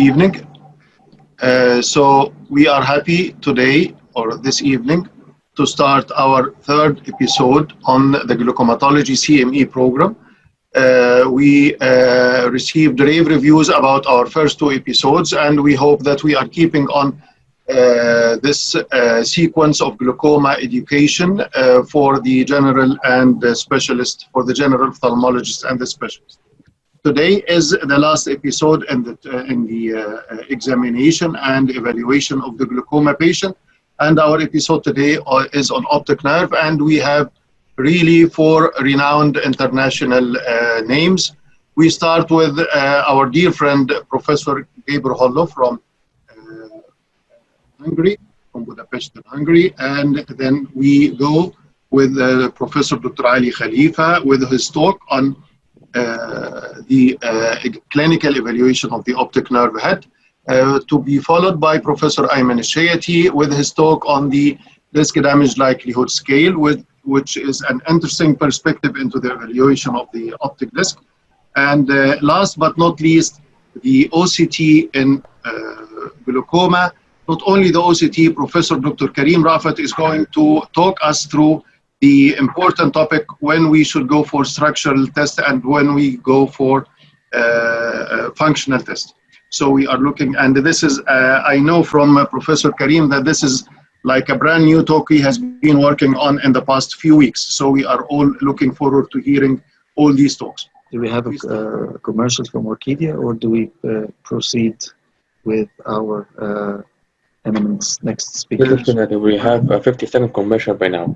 evening. So we are happy today or this evening to start our third episode on the Glaucomatology CME program. We received rave reviews about our first two episodes, and we hope that we are keeping on this sequence of glaucoma education for the general and specialist, for the general ophthalmologist and the specialist. Today is the last episode in the examination and evaluation of the glaucoma patient, and our episode today is on optic nerve, and we have really four renowned international names. We start with our dear friend Professor Gabor Hollo from Hungary, from Budapest in Hungary, and then we go with Professor Dr. Khalifa with his talk on the clinical evaluation of the optic nerve head, to be followed by Professor Ayman Elshiaty with his talk on the disc damage likelihood scale, which is an interesting perspective into the evaluation of the optic disc. And last but not least, the OCT in glaucoma. Not only the OCT, Professor Dr. Karim Raafat is going to talk us through the important topic when we should go for structural test and when we go for functional test. So we are looking, and this is, I know from Professor Karim that this is like a brand new talk he has been working on in the past few weeks. So we are all looking forward to hearing all these talks. Do we have a commercial from Orchidia, or do we proceed with our eminent next speaker? We have a 50-second commercial by now.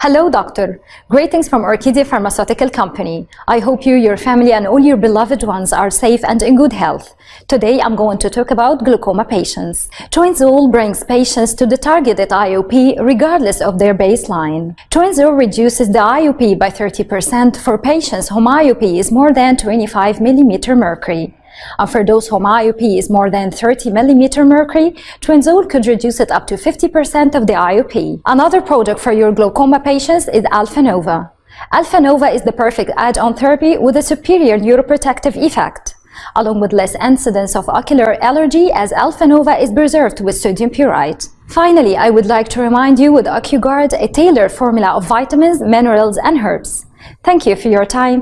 Hello, doctor. Greetings from Orchidia Pharmaceutical Company. I hope you, your family, and all your beloved ones are safe and in good health. Today, I'm going to talk about glaucoma patients. Twinzol brings patients to the targeted IOP regardless of their baseline. Twinzol reduces the IOP by 30% for patients whom IOP is more than 25 mm mercury. And for those whom IOP is more than 30 mm mercury, Twinzol could reduce it up to 50% of the IOP. Another product for your glaucoma patients is Alpha Nova. Alpha Nova is the perfect add-on therapy with a superior neuroprotective effect, along with less incidence of ocular allergy, as Alpha Nova is preserved with sodium purite. Finally, I would like to remind you with OcuGuard, a tailored formula of vitamins, minerals, and herbs. Thank you for your time.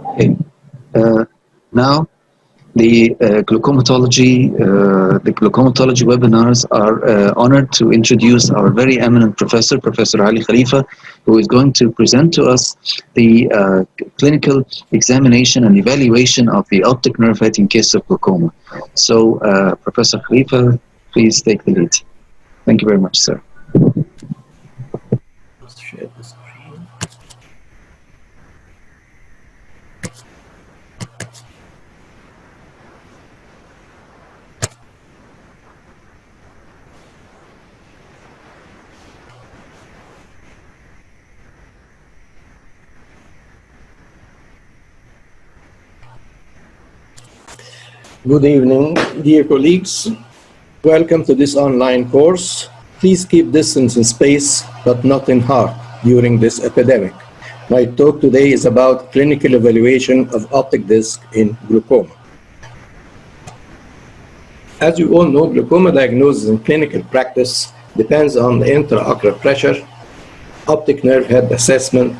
Okay. Now, the glaucomatology webinars are honored to introduce our very eminent professor, Professor Ali Khalifa, who is going to present to us the clinical examination and evaluation of the optic nerve head in case of glaucoma. So, Professor Khalifa, please take the lead. Thank you very much, sir. Share the screen. Good evening, dear colleagues. Welcome to this online course. Please keep distance in space, but not in heart during this epidemic. My talk today is about clinical evaluation of optic disc in glaucoma. As you all know, glaucoma diagnosis in clinical practice depends on the intraocular pressure, optic nerve head assessment,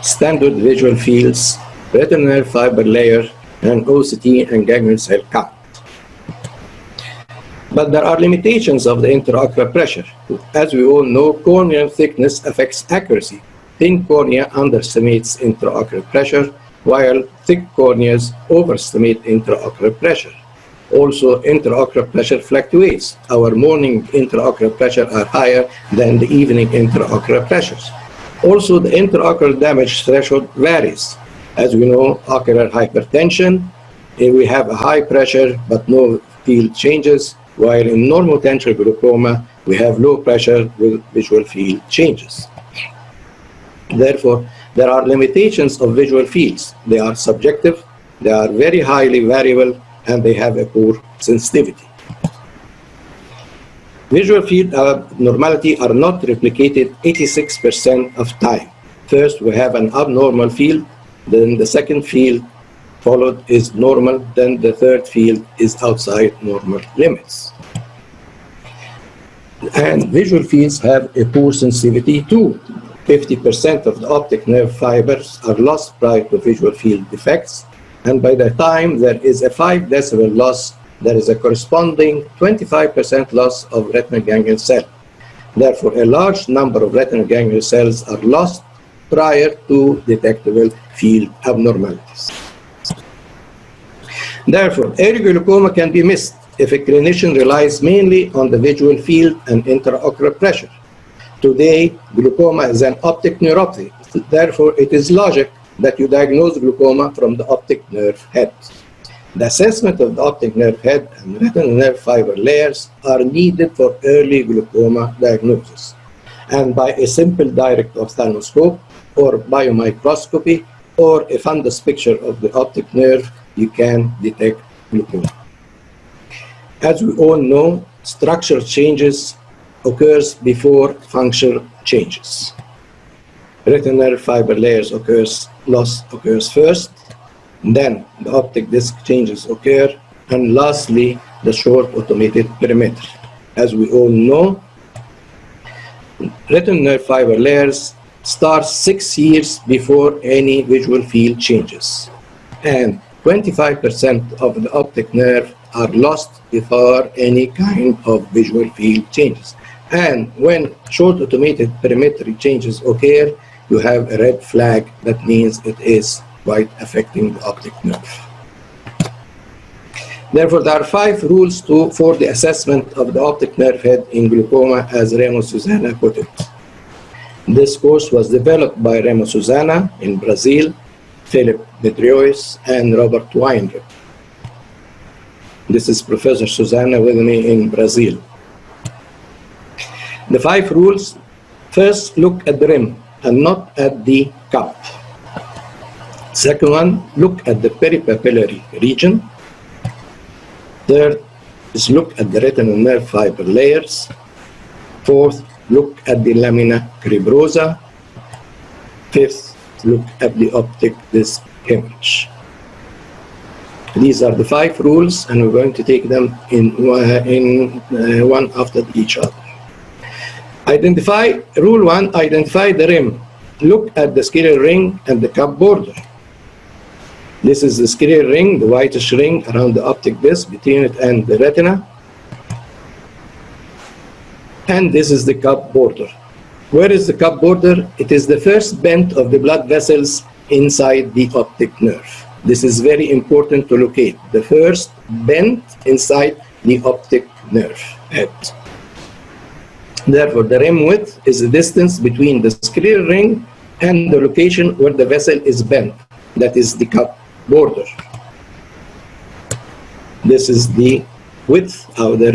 standard visual fields, retinal nerve fiber layer, and OCT and ganglion cell count. But there are limitations of the intraocular pressure. As we all know, corneal thickness affects accuracy. Thin cornea underestimates intraocular pressure, while thick corneas overestimate intraocular pressure. Also, intraocular pressure fluctuates. Our morning intraocular pressure are higher than the evening intraocular pressures. Also, the intraocular damage threshold varies. As we know, ocular hypertension, we have a high pressure but no field changes, while in normal tension glaucoma, we have low pressure with visual field changes. Therefore, there are limitations of visual fields. They are subjective, they are very highly variable, and they have a poor sensitivity. Visual field abnormality are not replicated 86% of time. First, we have an abnormal field, then the second field followed is normal, then the third field is outside normal limits. And visual fields have a poor sensitivity too. 50% of the optic nerve fibers are lost prior to visual field defects, and by the time there is a 5 decibel loss, there is a corresponding 25% loss of retinal ganglion cell. Therefore, a large number of retinal ganglion cells are lost prior to detectable field abnormalities. Therefore, early glaucoma can be missed if a clinician relies mainly on the visual field and intraocular pressure. Today, glaucoma is an optic neuropathy. Therefore, it is logic that you diagnose glaucoma from the optic nerve head. The assessment of the optic nerve head and retinal nerve fiber layers are needed for early glaucoma diagnosis. And by a simple direct ophthalmoscope or biomicroscopy or a fundus picture of the optic nerve, you can detect glaucoma. As we all know, structural changes occurs before functional changes. Retinal nerve fiber layers loss occurs first, then the optic disc changes occur, and lastly, the short automated perimeter. As we all know, retinal nerve fiber layers start 6 years before any visual field changes, and 25% of the optic nerve are lost before any kind of visual field changes. And when short automated perimetry changes occur, you have a red flag. That means it is quite affecting the optic nerve. Therefore, there are 5 rules for the assessment of the optic nerve head in glaucoma, as Remo Susana put it. This course was developed by Remo Susana in Brazil, Philip Medriois, and Robert Weinreb. This is Professor Susana with me in Brazil. The 5 rules: first, look at the rim and not at the cup. Second one, look at the peripapillary region. Third is look at the retinal nerve fiber layers. Fourth, look at the lamina cribrosa. Fifth, look at the optic disc hemorrhage. These are the 5 rules, and we're going to take them in one after each other. Rule 1, identify the rim. Look at the scleral ring and the cup border. This is the scleral ring, the whitish ring around the optic disc between it and the retina. And this is the cup border. Where is the cup border? It is the first bend of the blood vessels inside the optic nerve. This is very important to locate. The first bend inside the optic nerve head. Therefore, the rim width is the distance between the scleral ring and the location where the vessel is bent. That is the cup border. This is the width of the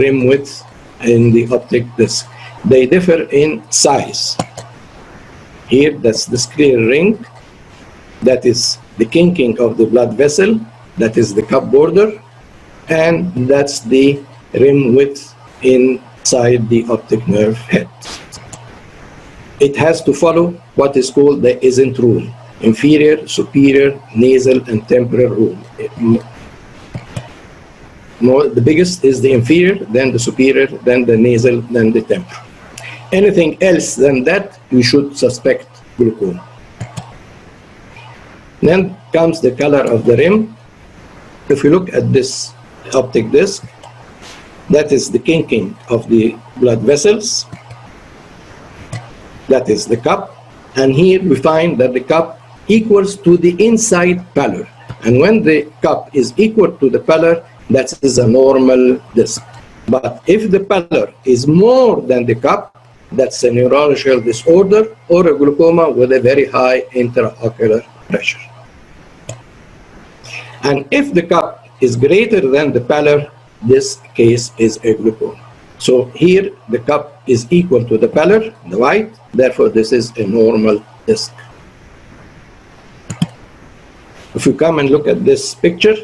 rim width in the optic disc. They differ in size. Here, that's the scleral ring. That is the kinking of the blood vessel. That is the cup border. And that's the rim width inside the optic nerve head. It has to follow what is called the isn't rule: inferior, superior, nasal, and temporal rule. The biggest is the inferior, then the superior, then the nasal, then the temporal. Anything else than that, you should suspect glaucoma. Then comes the color of the rim. If you look at this optic disc, that is the kinking of the blood vessels. That is the cup. And here we find that the cup equals to the inside pallor. And when the cup is equal to the pallor, that is a normal disc. But if the pallor is more than the cup, that's a neurological disorder or a glaucoma with a very high intraocular pressure. And if the cup is greater than the pallor, this case is a glaucoma. So here the cup is equal to the pallor, the white, therefore this is a normal disc. If you come and look at this picture,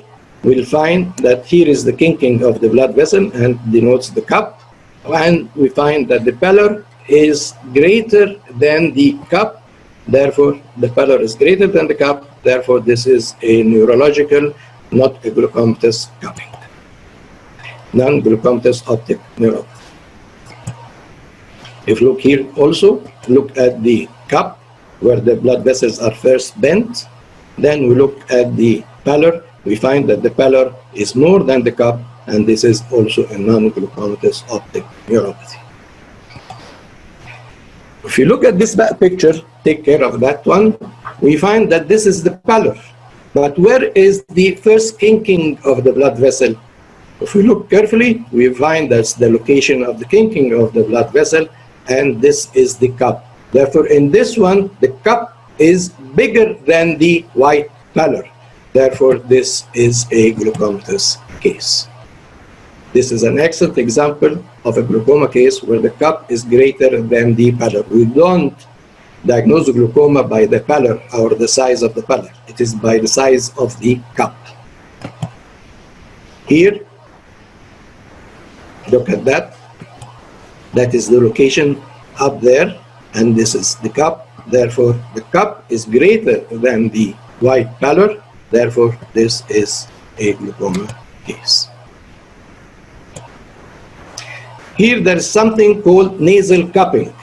we'll find that here is the kinking of the blood vessel and denotes the cup, and we find that the pallor is greater than the cup, therefore the pallor is greater than the cup, Therefore, this is a neurological, not a glaucomatous cupping. Non-glaucomatous optic neuropathy. If you look here also, look at the cup where the blood vessels are first bent. Then we look at the pallor. We find that the pallor is more than the cup, and this is also a non-glaucomatous optic neuropathy. If you look at this back picture, take care of that one, we find that this is the pallor. But where is the first kinking of the blood vessel? If we look carefully, we find that's the location of the kinking of the blood vessel, and this is the cup. Therefore, in this one, the cup is bigger than the white pallor. Therefore, this is a glaucomatous case. This is an excellent example of a glaucoma case where the cup is greater than the pallor. We don't diagnose glaucoma by the pallor or the size of the pallor. It is by the size of the cup. Here, look at that. That is the location up there, and this is the cup. Therefore, the cup is greater than the white pallor. Therefore, this is a glaucoma case. Here, there is something called nasal cupping.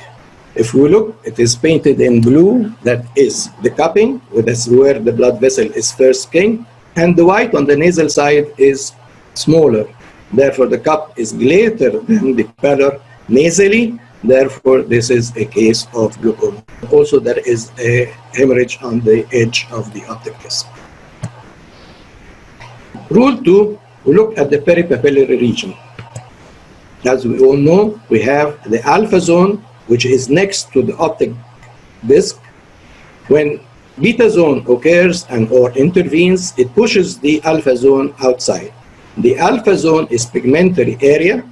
If we look, it is painted in blue. That is the cupping. That's where the blood vessel is first kinked. And the white on the nasal side is smaller. Therefore, the cup is greater than the pallor nasally. Therefore, this is a case of glaucoma. Also, there is a hemorrhage on the edge of the optic disc. Rule 2, we look at the peripapillary region. As we all know, we have the alpha zone, which is next to the optic disc. When beta zone occurs and or intervenes, it pushes the alpha zone outside. The alpha zone is pigmentary area,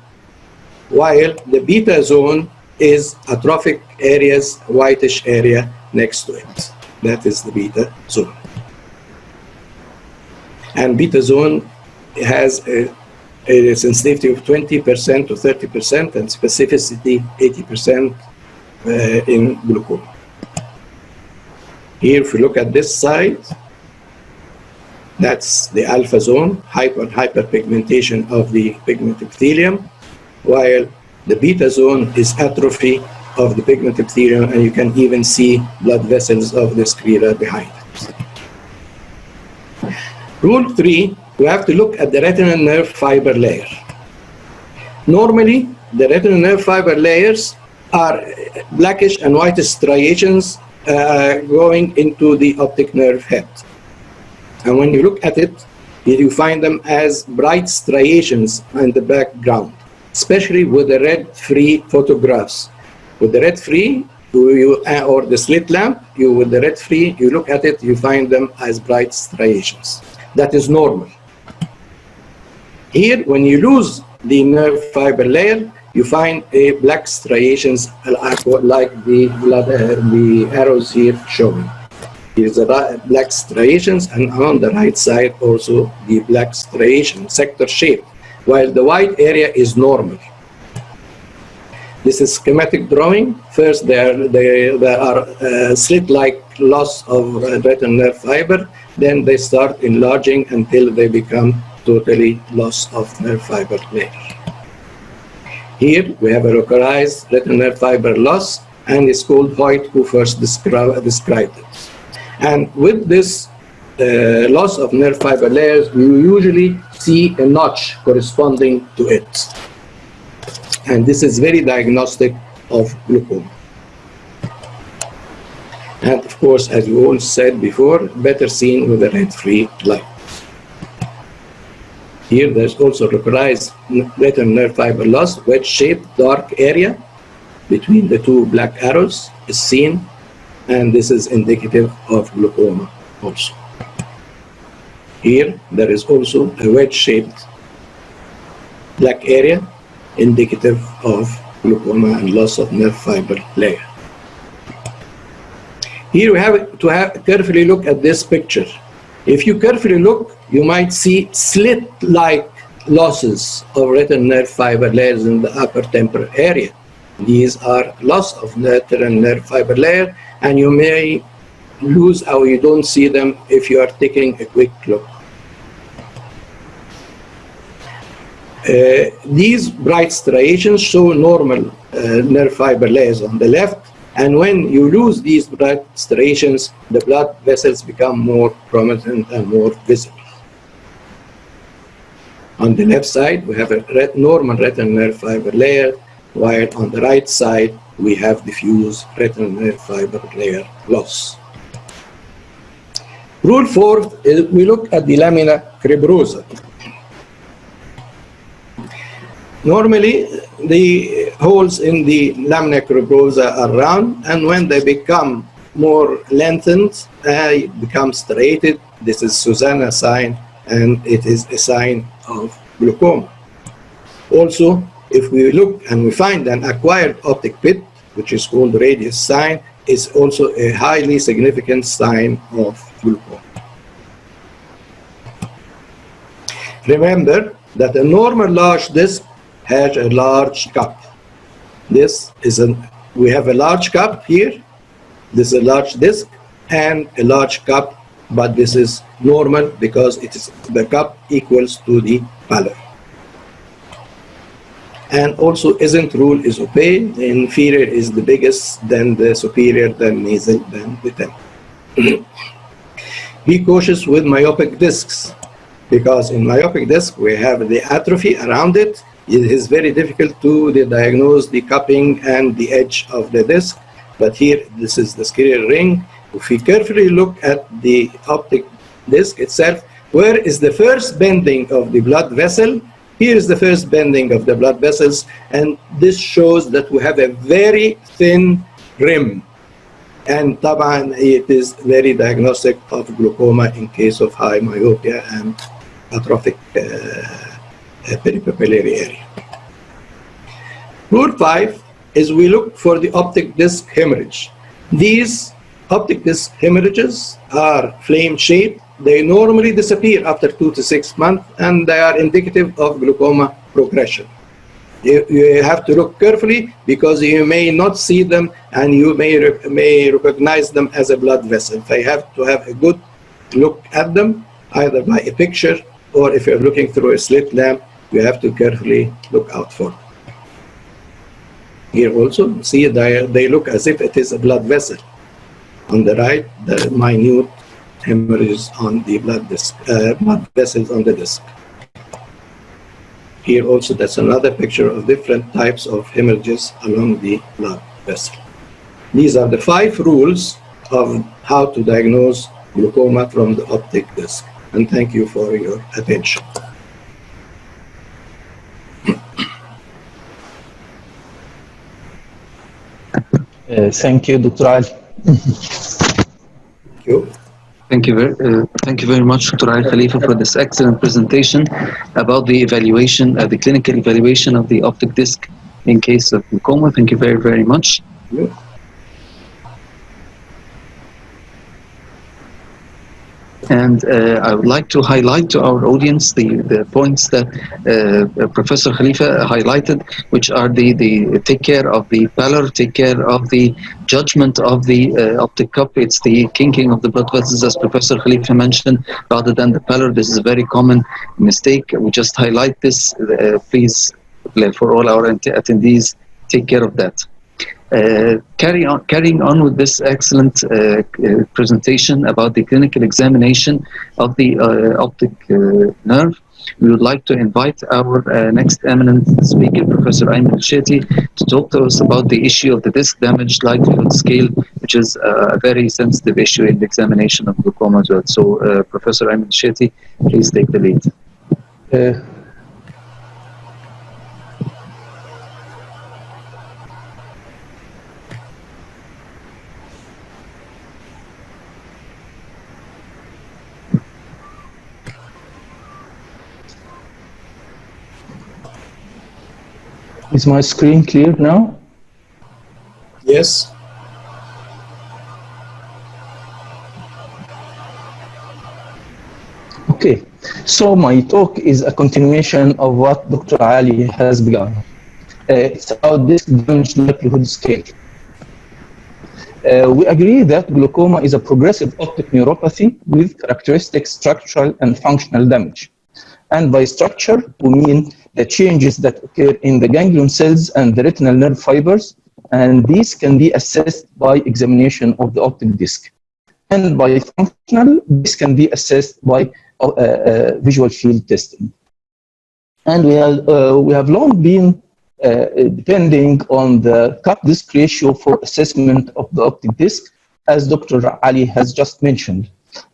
while the beta zone is atrophic areas, whitish area next to it. That is the beta zone. And beta zone has a sensitivity of 20% to 30% and specificity 80% in glaucoma. Here, if you look at this side, that's the alpha zone, hyperpigmentation of the pigment epithelium, while the beta zone is atrophy of the pigment epithelium, and you can even see blood vessels of the sclera behind it. Rule 3, we have to look at the retinal nerve fiber layer. Normally, the retinal nerve fiber layers are blackish and whitish striations going into the optic nerve head. And when you look at it, you find them as bright striations in the background, especially with the red-free photographs. With the red-free, or the slit lamp, with the red-free, you look at it, you find them as bright striations. That is normal. Here, when you lose the nerve fiber layer, you find a black striations like the arrows here showing. Here's the black striations, and on the right side also the black striation, sector shape, while the white area is normal. This is schematic drawing. First, there are slit-like loss of retinal nerve fiber. Then they start enlarging until they become totally loss of nerve fiber layer. Here we have a localized retinal nerve fiber loss, and it's called Hoyt who first described it. And with this loss of nerve fiber layers, you usually see a notch corresponding to it. And this is very diagnostic of glaucoma. And of course, as we all said before, better seen with a red-free light. Here there's also localized retinal nerve fiber loss, wedge-shaped dark area between the two black arrows is seen, and this is indicative of glaucoma also. Here there is also a wedge-shaped black area indicative of glaucoma and loss of nerve fiber layer. Here we have to carefully look at this picture. If you carefully look, you might see slit-like losses of retinal nerve fiber layers in the upper temporal area. These are loss of retinal nerve fiber layer, and you may lose or you don't see them if you are taking a quick look. These bright striations show normal nerve fiber layers on the left, and when you lose these bright striations, the blood vessels become more prominent and more visible. On the left side, we have a normal retinal nerve fiber layer, while on the right side, we have diffuse retinal nerve fiber layer loss. Rule 4 is we look at the lamina cribrosa. Normally, the holes in the lamina cribrosa are round, and when they become more lengthened, they become striated. This is Susanna sign, and it is a sign of glaucoma. Also, if we look and we find an acquired optic pit, which is called radius sign, is also a highly significant sign of glaucoma. Remember that a normal large disc has a large cup. This is we have a large cup here. This is a large disc and a large cup, but this is normal because it is the cup equals to the pallor. And also isn't rule is opaque. The inferior is the biggest, then the superior, then nasal, then the temporal. Be cautious with myopic discs, because in myopic disc we have the atrophy around it. It is very difficult to diagnose the cupping and the edge of the disc, but here this is the scleral ring. If we carefully look at the optic disc itself, where is the first bending of the blood vessel? Here is the first bending of the blood vessels, and this shows that we have a very thin rim. And taban, it is very diagnostic of glaucoma in case of high myopia and atrophic peripapillary area. Rule 5 is we look for the optic disc hemorrhage. These optic disc hemorrhages are flame-shaped. They normally disappear after 2 to 6 months, and they are indicative of glaucoma progression. You have to look carefully because you may not see them and you may recognize them as a blood vessel. So you have to have a good look at them, either by a picture or if you're looking through a slit lamp, you have to carefully look out for them. Here also, see they look as if it is a blood vessel. On the right, the minute hemorrhages on the blood vessels on the disc. Here also, that's another picture of different types of hemorrhages along the blood vessel. These are the 5 rules of how to diagnose glaucoma from the optic disc. And thank you for your attention. Thank you, Dr. Ali. Thank you. Thank you very much, Dr. Ali Khalifa, for this excellent presentation about the evaluation, the clinical evaluation of the optic disc in case of glaucoma. Thank you very, very much. Thank you. And I would like to highlight to our audience the points that Professor Khalifa highlighted, which are the take care of the pallor, take care of the judgment of the optic cup. It's the kinking of the blood vessels, as Professor Khalifa mentioned, rather than the pallor. This is a very common mistake. We just highlight this. Please, for all our attendees, take care of that. Carrying on with this excellent presentation about the clinical examination of the optic nerve, we would like to invite our next eminent speaker, Professor Ayman Elshiaty, to talk to us about the issue of the disc damage likelihood scale, which is a very sensitive issue in the examination of glaucoma as well. So, Professor Ayman Elshiaty, please take the lead. Is my screen clear now? Yes. Okay, so my talk is a continuation of what Dr. Ali has begun. It's about disc damage likelihood scale. We agree that glaucoma is a progressive optic neuropathy with characteristic structural and functional damage. And by structure, we mean the changes that occur in the ganglion cells and the retinal nerve fibers, and these can be assessed by examination of the optic disc. And by functional, this can be assessed by visual field testing. And we have long been depending on the cup-disc ratio for assessment of the optic disc, as Dr. Ali has just mentioned.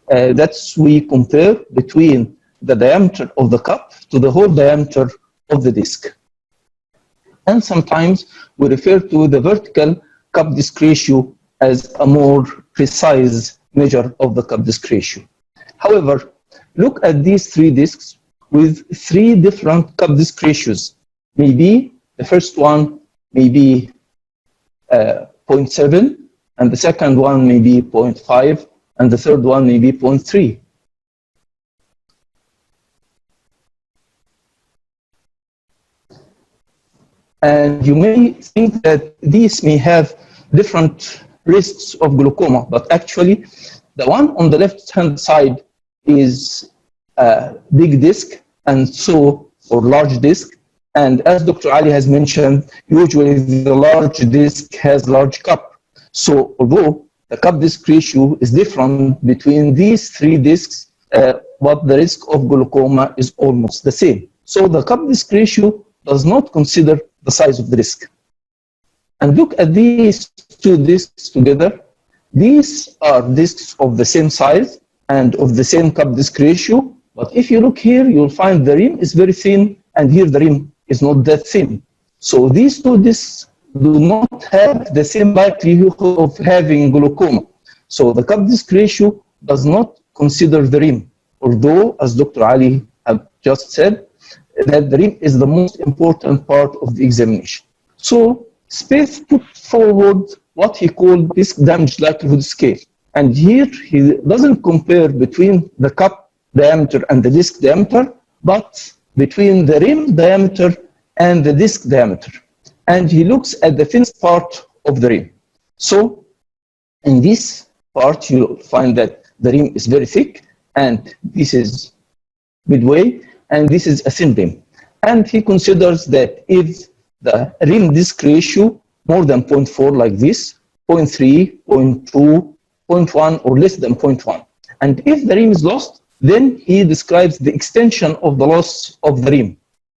That's we compare between the diameter of the cup to the whole diameter of the disc. And sometimes we refer to the vertical cup-disc ratio as a more precise measure of the cup-disc ratio. However, look at these three discs with three different cup-disc ratios. Maybe the first one may be 0.7, and the second one may be 0.5, and the third one may be 0.3. And you may think that these may have different risks of glaucoma, but actually the one on the left-hand side is a big disc, and so, or large disc. And as Dr. Ali has mentioned, usually the large disc has large cup. So although the cup-disc ratio is different between these three discs, but the risk of glaucoma is almost the same. So the cup-disc ratio does not consider the size of the disc. And look at these two discs together. These are discs of the same size and of the same cup-disc ratio. But if you look here, you'll find the rim is very thin, and here the rim is not that thin. So these two discs do not have the same likelihood of having glaucoma. So the cup-disc ratio does not consider the rim, although, as Dr. Ali have just said, that the rim is the most important part of the examination. So Spaeth put forward what he called disc damage likelihood scale. And here he doesn't compare between the cup diameter and the disc diameter, but between the rim diameter and the disc diameter. And he looks at the thinnest part of the rim. So in this part, you'll find that the rim is very thick, and this is midway, and this is a thin rim. And he considers that if the rim disc ratio more than 0.4 like this, 0.3, 0.2, 0.1, or less than 0.1. And if the rim is lost, then he describes the extension of the loss of the rim,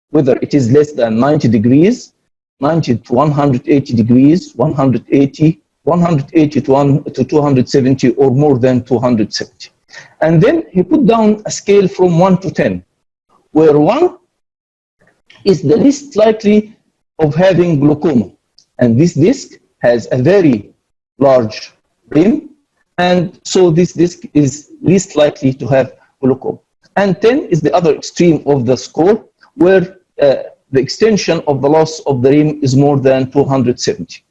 whether it is less than 90 degrees, 90 to 180 degrees, 180, 180 to 270, or more than 270. And then he put down a scale from 1 to 10, where 1 is the least likely of having glaucoma. And this disc has a very large rim, and so this disc is least likely to have glaucoma. And 10 is the other extreme of the score, where the extension of the loss of the rim is more than 270.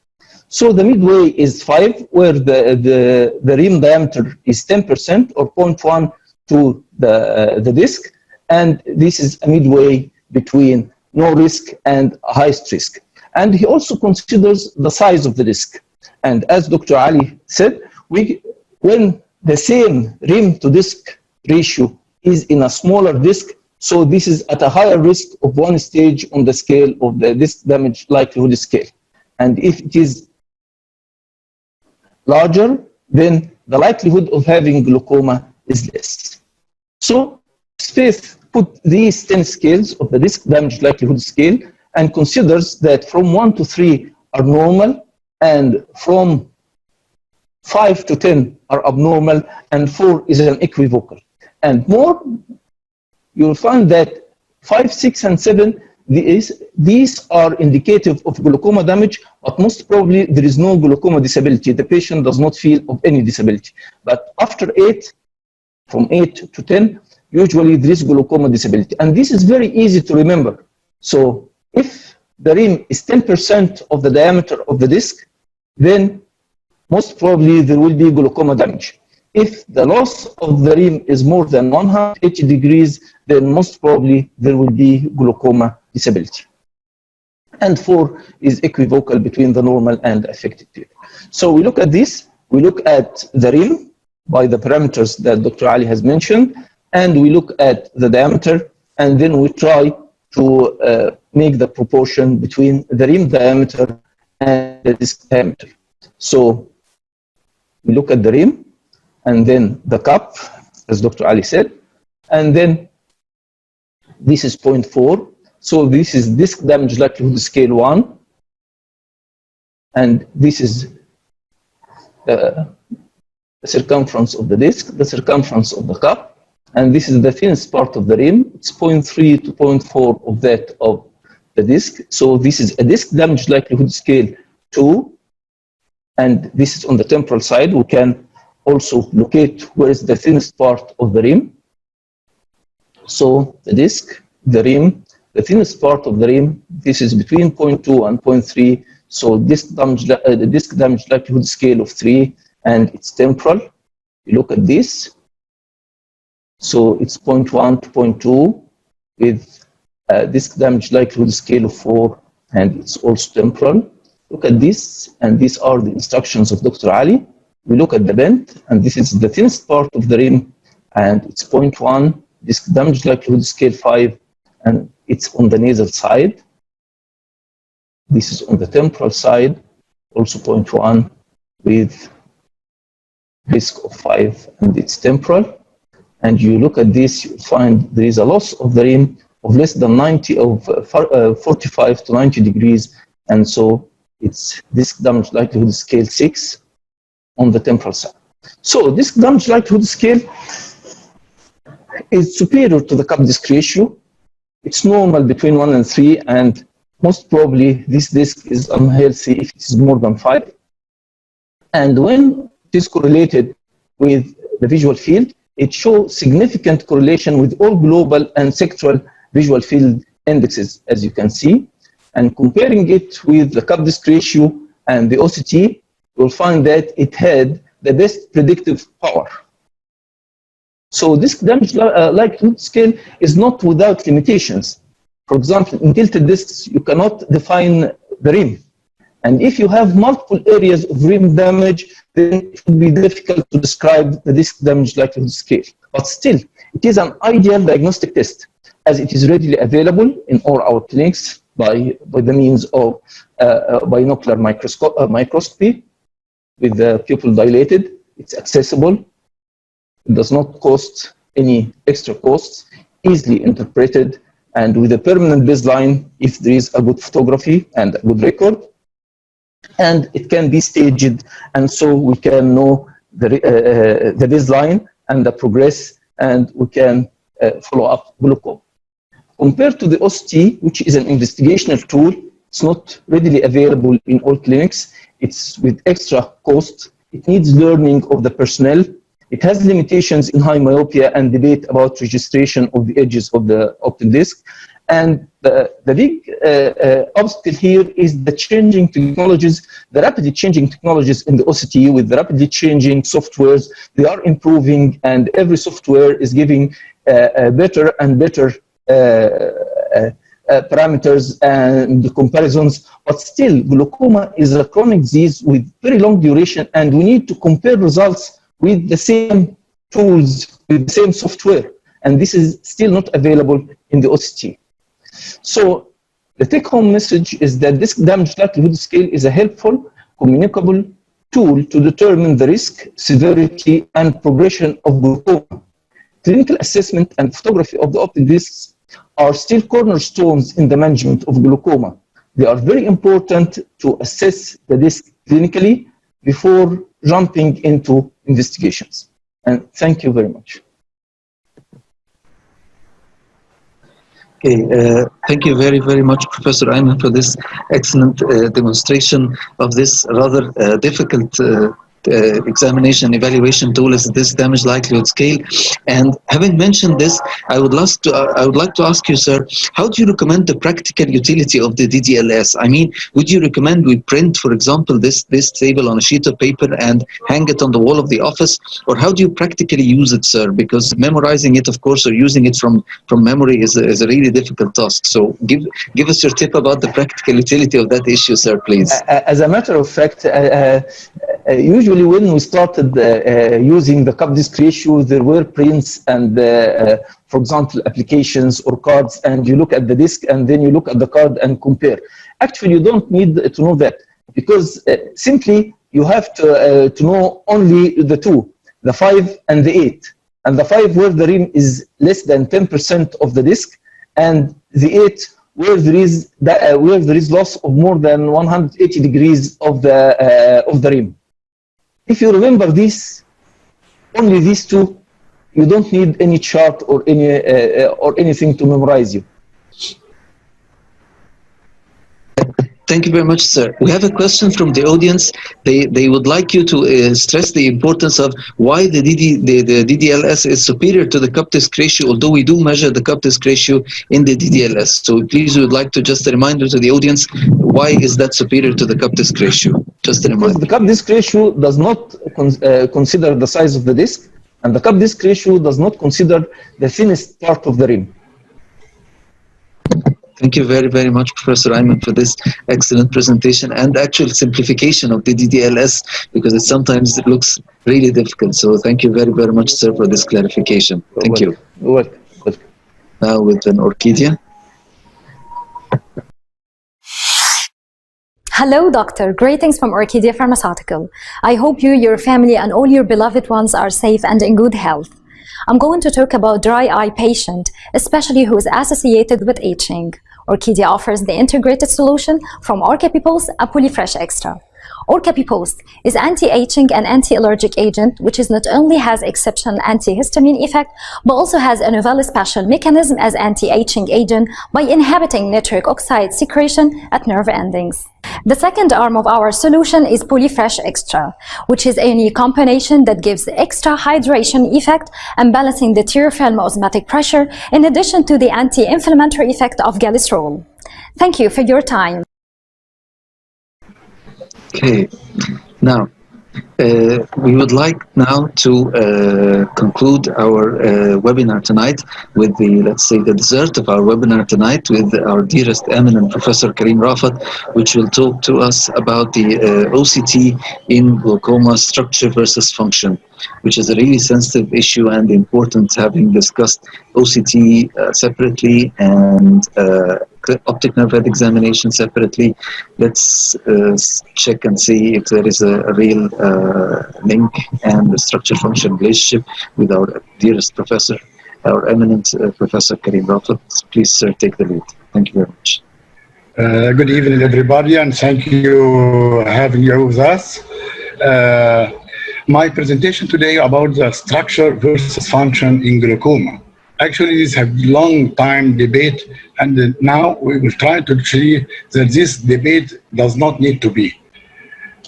So the midway is 5, where the rim diameter is 10% or 0.1 to the disc, and this is a midway between no risk and highest risk. And he also considers the size of the disc. And as Dr. Ali said, when the same rim to disc ratio is in a smaller disc, so this is at a higher risk of one stage on the scale of the disc damage likelihood scale. And if it is larger, then the likelihood of having glaucoma is less. So Spaeth put these 10 scales of the disc damage likelihood scale and considers that from 1 to 3 are normal, and from 5 to 10 are abnormal, and 4 is an equivocal. And more, you'll find that 5, 6, and 7, these are indicative of glaucoma damage, but most probably there is no glaucoma disability. The patient does not feel of any disability. But after 8, from 8 to 10, usually there is glaucoma disability. And this is very easy to remember. So if the rim is 10% of the diameter of the disc, then most probably there will be glaucoma damage. If the loss of the rim is more than 180 degrees, then most probably there will be glaucoma disability. and 4 is equivocal between the normal and affected pupil. So we look at this, we look at the rim by the parameters that Dr. Ali has mentioned, and we look at the diameter, and then we try to make the proportion between the rim diameter and the disc diameter. So we look at the rim, and then the cup, as Dr. Ali said, and then this is 0.4. So this is disc damage likelihood scale 1, and this is the circumference of the disc, the circumference of the cup, and this is the thinnest part of the rim. It's 0.3 to 0.4 of that of the disc. So this is a disc damage likelihood scale 2, and this is on the temporal side. We can also locate where is the thinnest part of the rim. So the disc, the rim, the thinnest part of the rim, this is between 0.2 and 0.3. So the disc damage likelihood scale of 3, and it's temporal. You look at this. So it's 0.1 to 0.2 with disc damage likelihood scale of 4, and it's also temporal. Look at this, and these are the instructions of Dr. Ali. We look at the bend, and this is the thinnest part of the rim, and it's 0.1, disc damage likelihood scale 5, and it's on the nasal side. This is on the temporal side, also 0.1 with risk of 5, and it's temporal. And you look at this, you find there is a loss of the rim of less than 90 of 45 to 90 degrees, and so it's disc damage likelihood scale 6 on the temporal side. So disc damage likelihood scale is superior to the cup disc ratio. It's normal between 1 and 3, and most probably this disc is unhealthy if it is more than 5. And when it is correlated with the visual field, it shows significant correlation with all global and sectoral visual field indexes, as you can see. And comparing it with the cup disc ratio and the OCT, you'll find that it had the best predictive power. So disc damage likelihood scale is not without limitations. For example, in tilted discs, you cannot define the rim. And if you have multiple areas of rim damage, then it would be difficult to describe the disc damage likelihood scale. But still, it is an ideal diagnostic test, as it is readily available in all our clinics by the means of binocular microscopy with the pupil dilated. It's accessible. It does not cost any extra costs, easily interpreted, and with a permanent baseline if there is a good photography and a good record. And it can be staged, and so we can know the baseline and the progress, and we can follow up glaucoma. Compared to the OCT, which is an investigational tool, it's not readily available in all clinics. It's with extra cost. It needs learning of the personnel. It has limitations in high myopia and debate about registration of the edges of the optic disc. And the big obstacle here is the changing technologies, the rapidly changing technologies in the OCT with the rapidly changing softwares. They are improving, and every software is giving better and better parameters and comparisons. But still, glaucoma is a chronic disease with very long duration, and we need to compare results with the same tools, with the same software. And this is still not available in the OCT. So the take-home message is that disc damage likelihood scale is a helpful, communicable tool to determine the risk, severity, and progression of glaucoma. Clinical assessment and photography of the optic discs are still cornerstones in the management of glaucoma. They are very important to assess the disc clinically before jumping into investigations. And thank you very much. Okay, thank you very, very much, Professor Ayman, for this excellent demonstration of this rather difficult examination evaluation tool is this damage likelihood scale. And having mentioned this, I would like to ask you, sir, how do you recommend the practical utility of the DDLS? I mean, would you recommend we print, for example, this table on a sheet of paper and hang it on the wall of the office, or how do you practically use it, sir? Because memorizing it, of course, or using it from memory is a really difficult task. So give us your tip about the practical utility of that issue, sir, please. As a matter of fact, usually when we started using the cup disc ratio, there were prints and, for example, applications or cards, and you look at the disc and then you look at the card and compare. Actually, you don't need to know that, because simply you have to know only the two, the 5 and the 8. And the 5 where the rim is less than 10% of the disc, and the 8 where there is loss of more than 180 degrees of the rim. If you remember this, only these two, you don't need any chart or anything to memorize you. Thank you very much, sir. We have a question from the audience. They would like you to stress the importance of why the DDLS is superior to the cup disc ratio, although we do measure the cup disc ratio in the DDLS. So please, we would like to just a reminder to the audience, why is that superior to the cup disc ratio? Just a reminder. Because the cup disc ratio does not consider the size of the disc, and the cup disc ratio does not consider the thinnest part of the rim. Thank you very, very much, Professor Ayman, for this excellent presentation and actual simplification of the DDLS, because sometimes it looks really difficult. So thank you very, very much, sir, for this clarification. Thank you. Welcome. Now with an Orchidia. Hello, doctor. Greetings from Orchidia Pharmaceutical. I hope you, your family, and all your beloved ones are safe and in good health. I'm going to talk about dry eye patient, especially who is associated with itching. Orchidia offers the integrated solution from Orca-P-Post and PolyFresh Extra. Orca-P-Post is anti-aging and anti-allergic agent, which is not only has exceptional antihistamine effect, but also has a novel special mechanism as anti-aging agent by inhibiting nitric oxide secretion at nerve endings. The second arm of our solution is PolyFresh Extra, which is a unique combination that gives extra hydration effect and balancing the tear film osmotic pressure, in addition to the anti-inflammatory effect of glycerol. Thank you for your time. Okay, now we would like now to conclude our webinar tonight with the, let's say, the dessert of our webinar tonight with our dearest eminent Professor Karim Raafat, which will talk to us about the OCT in glaucoma, structure versus function, which is a really sensitive issue and important, having discussed OCT separately and optic nerve head examination separately. Let's check and see if there is a real link and the structure-function relationship with our dearest professor, our eminent Professor Karim Raafat. Please, sir, take the lead. Thank you very much. Good evening, everybody, and thank you for having you with us. My presentation today about the structure versus function in glaucoma. Actually, this has a long time debate, and now we will try to see that this debate does not need to be.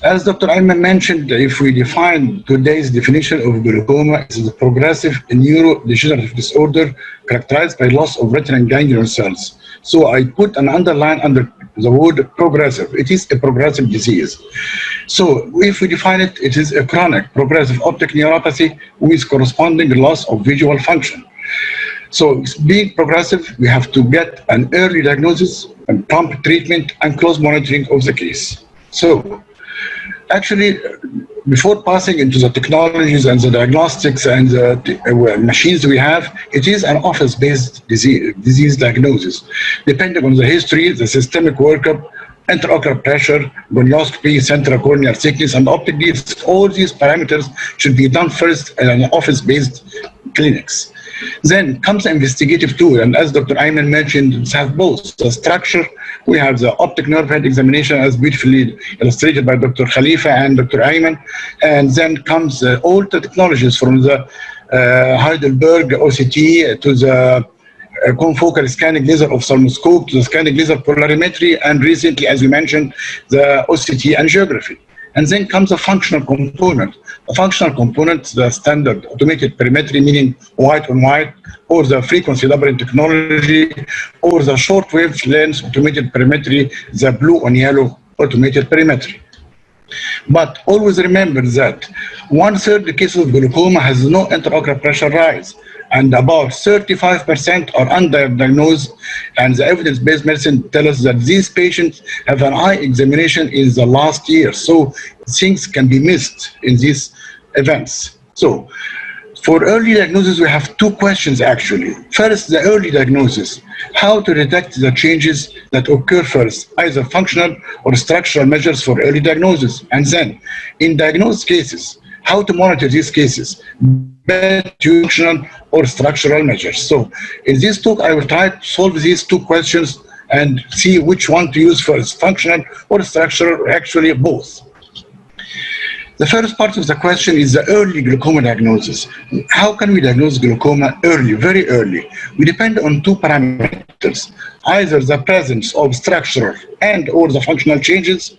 As Dr. Ayman mentioned, if we define today's definition of glaucoma as a progressive neurodegenerative disorder characterized by loss of retinal ganglion cells. So I put an underline under the word progressive. It is a progressive disease. So if we define it, it is a chronic progressive optic neuropathy with corresponding loss of visual function. So being progressive, we have to get an early diagnosis and prompt treatment and close monitoring of the case. So actually, before passing into the technologies and the diagnostics and the machines we have, it is an office-based disease diagnosis, depending on the history, the systemic workup, intraocular pressure, gonioscopy, central corneal thickness, and optic needs. All these parameters should be done first in an office-based clinics. Then comes the investigative tool, and as Dr. Ayman mentioned, it has both the structure. We have the optic nerve head examination, as beautifully illustrated by Dr. Khalifa and Dr. Ayman, and then comes all the technologies from the Heidelberg OCT to the confocal scanning laser ophthalmoscope to the scanning laser polarimetry, and recently, as we mentioned, the OCT angiography. And then comes a functional component. The functional component, the standard automated perimetry, meaning white on white, or the frequency doubling technology, or the short-wave lens automated perimetry, the blue on yellow automated perimetry. But always remember that 1/3 the cases of glaucoma has no intraocular pressure rise, and about 35% are underdiagnosed, and the evidence-based medicine tells us that these patients have an eye examination in the last year, so things can be missed in these events. So for early diagnosis, we have two questions actually. First, the early diagnosis, how to detect the changes that occur first, either functional or structural measures for early diagnosis. And then, in diagnosed cases, how to monitor these cases, both functional or structural measures. So in this talk, I will try to solve these two questions and see which one to use first, functional or structural, or actually both. The first part of the question is the early glaucoma diagnosis. How can we diagnose glaucoma early, very early? We depend on two parameters, either the presence of structural and or the functional changes,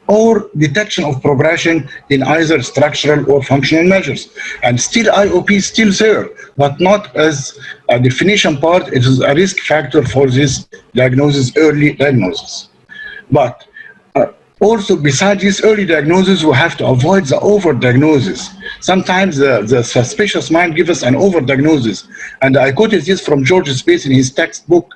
or detection of progression in either structural or functional measures. And still IOP is still there, but not as a definition part. It is a risk factor for this diagnosis, early diagnosis. But also, besides this early diagnosis, we have to avoid the overdiagnosis. Sometimes the suspicious mind gives us an overdiagnosis. And I quoted this from George Space in his textbook.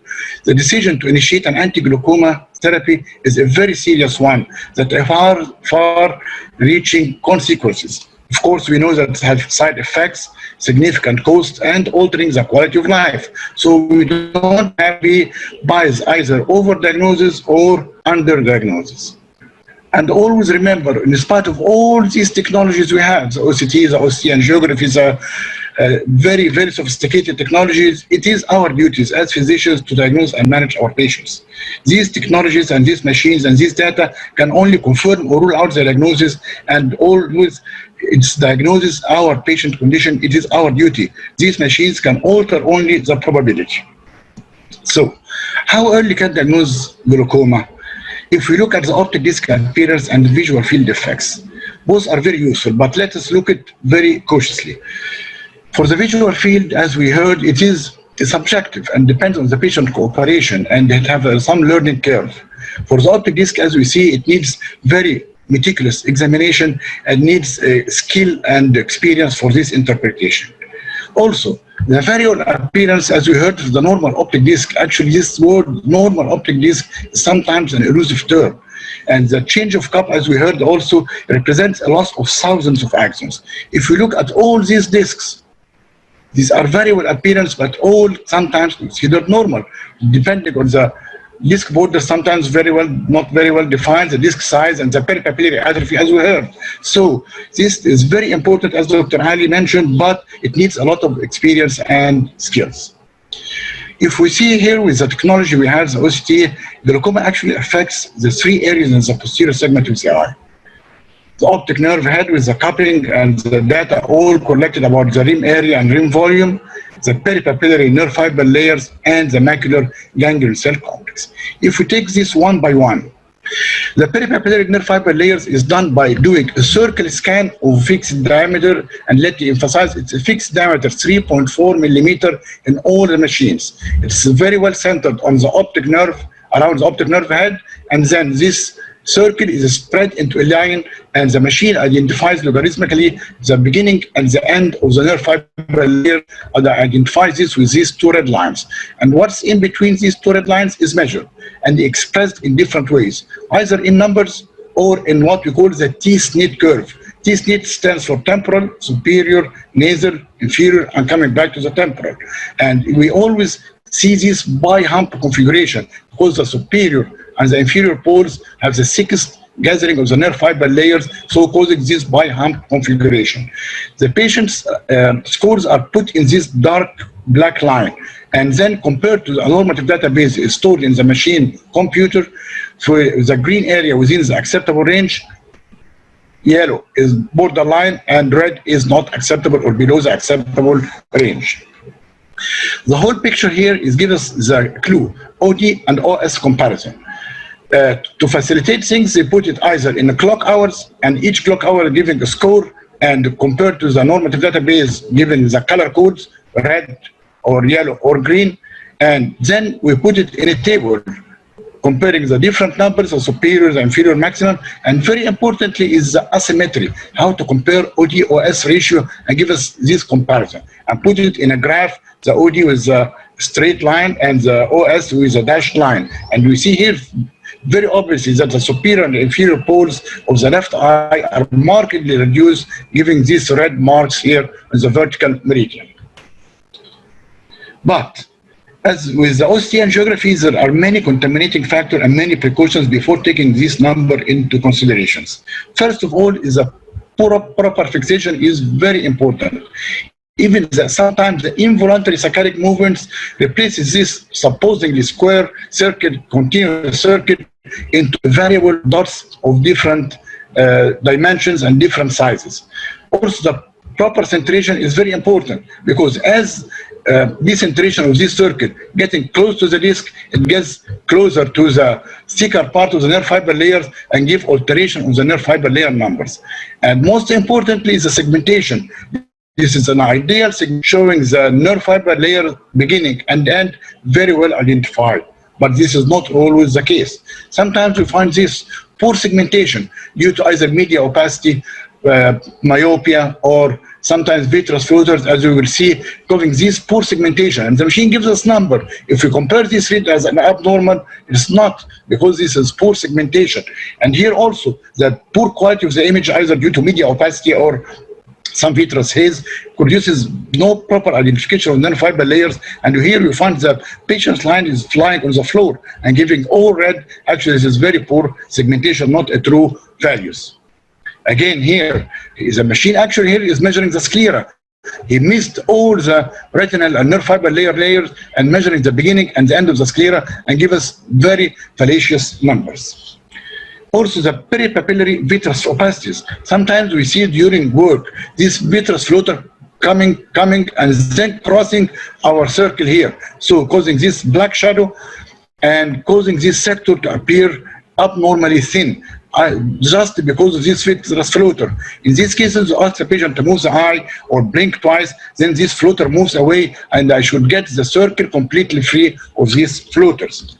The decision to initiate an anti-glaucoma therapy is a very serious one that have far-reaching consequences. Of course, we know that it has side effects, significant costs, and altering the quality of life. So we don't have to be biased either overdiagnosis or underdiagnosis. And always remember, in spite of all these technologies we have, the OCT, the OCT angiography, the very, very sophisticated technologies, it is our duties as physicians to diagnose and manage our patients. These technologies and these machines and these data can only confirm or rule out the diagnosis, and always it's diagnosis our patient condition. It is our duty. These machines can alter only the probability. So, how early can diagnose glaucoma? If we look at the optic disc appearance and visual field effects, both are very useful, but let us look at it very cautiously. For the visual field, as we heard, it is subjective and depends on the patient cooperation, and it has some learning curve. For the optic disc, as we see, it needs very meticulous examination and needs skill and experience for this interpretation. Also, the variable appearance, as we heard, of the normal optic disc, actually this word normal optic disc is sometimes an elusive term. And the change of cup, as we heard, also represents a loss of thousands of axons. If we look at all these discs, these are variable appearance, but all sometimes considered normal, depending on the disc border, sometimes not very well defined, the disc size and the peripapillary atrophy, as we heard. So this is very important, as Dr. Ali mentioned, but it needs a lot of experience and skills. If we see here with the technology we have, the OCT, glaucoma actually affects the three areas in the posterior segment of the eye. The optic nerve head with the coupling and the data all collected about the rim area and rim volume, the peripapillary nerve fiber layers, and the macular ganglion cell complex. If we take this one by one, the peripapillary nerve fiber layers is done by doing a circle scan of fixed diameter, and let me emphasize, it's a fixed diameter, 3.4 millimeter in all the machines. It's very well centered on the optic nerve, around the optic nerve head, and then this circle is spread into a line, and the machine identifies logarithmically the beginning and the end of the nerve fiber layer, and identifies this with these two red lines. And what's in between these two red lines is measured and expressed in different ways, either in numbers or in what we call the T-SNIT curve. T-SNIT stands for temporal, superior, nasal, inferior, and coming back to the temporal. And we always see this bi-hump configuration because the superior and the inferior poles have the thickest gathering of the nerve fiber layers, so causing this bi-hump configuration. The patient's scores are put in this dark black line, and then compared to the normative database is stored in the machine computer. For the green area within the acceptable range, yellow is borderline, and red is not acceptable or below the acceptable range. The whole picture here is give us the clue, OD and OS comparison. to facilitate things, they put it either in the clock hours, and each clock hour giving a score, and compared to the normative database, given the color codes, red or yellow or green, and then we put it in a table comparing the different numbers of superior and inferior maximum, and very importantly is the asymmetry, how to compare OD-OS ratio and give us this comparison, and put it in a graph, the OD with a straight line and the OS with a dashed line. And we see here very obviously that the superior and inferior poles of the left eye are markedly reduced, giving these red marks here in the vertical meridian. But as with the OCT angiography, there are many contaminating factors and many precautions before taking this number into considerations. First of all, is a proper fixation is very important. Even sometimes the involuntary saccadic movements replaces this supposedly square circuit, continuous circuit, into variable dots of different dimensions and different sizes. Also, the proper centration is very important, because as decentration of this circuit getting close to the disc, it gets closer to the thicker part of the nerve fiber layers and give alteration on the nerve fiber layer numbers. And most importantly is the segmentation. This is an ideal showing the nerve fiber layer beginning and end very well identified. But this is not always the case. Sometimes we find this poor segmentation due to either media opacity, myopia, or sometimes vitreous floaters, as we will see, causing this poor segmentation. And the machine gives us number. If we compare this read as an abnormal, it's not, because this is poor segmentation. And here also, the poor quality of the image, either due to media opacity or some vitreous haze, produces no proper identification of nerve fiber layers. And here we find the patient's line is flying on the floor and giving all red. Actually, this is very poor segmentation, not a true values. Again, here is a machine actually here is measuring the sclera. He missed all the retinal and nerve fiber layers and measuring the beginning and the end of the sclera and give us very fallacious numbers. Also, the peripapillary vitreous opacities. Sometimes we see during work this vitreous floater coming and then crossing our circle here, so causing this black shadow and causing this sector to appear abnormally thin. Just because of this vitreous floater. In these cases, ask the patient to move the eye or blink twice, then this floater moves away, and I should get the circle completely free of these floaters.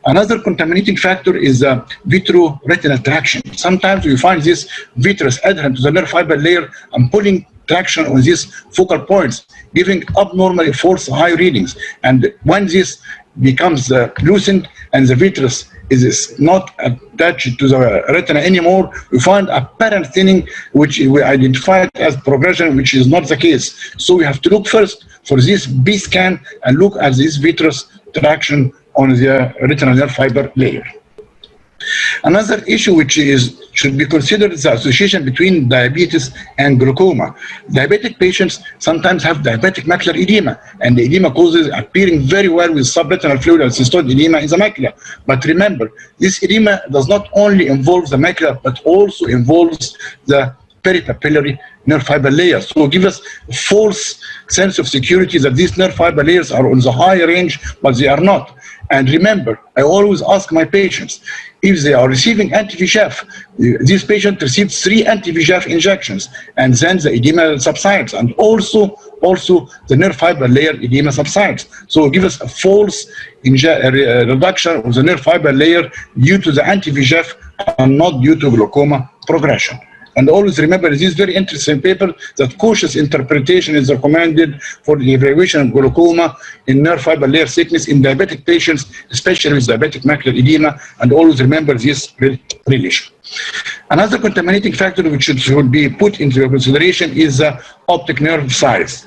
Another contaminating factor is vitreoretinal traction. Sometimes we find this vitreous adherent to the nerve fiber layer and pulling traction on these focal points, giving abnormally false high readings. And when this becomes loosened and the vitreous is not attached to the retina anymore, we find apparent thinning, which we identify as progression, which is not the case. So we have to look first for this B scan and look at this vitreous traction on the retinal nerve fiber layer. Another issue which should be considered is the association between diabetes and glaucoma. Diabetic patients sometimes have diabetic macular edema, and the edema causes appearing very well with subretinal fluid and cystoid edema in the macula. But remember, this edema does not only involve the macula, but also involves the peripapillary nerve fiber layers. So give us a false sense of security that these nerve fiber layers are on the high range, but they are not. And remember, I always ask my patients, if they are receiving anti-VEGF, this patient receives 3 anti-VEGF injections, and then the edema subsides, and also the nerve fiber layer edema subsides. So give us a false reduction of the nerve fiber layer due to the anti-VEGF and not due to glaucoma progression. And always remember, this very interesting paper that cautious interpretation is recommended for the evaluation of glaucoma in nerve fiber layer thickness in diabetic patients, especially with diabetic macular edema, and always remember this relation. Another contaminating factor which should be put into consideration is the optic nerve size.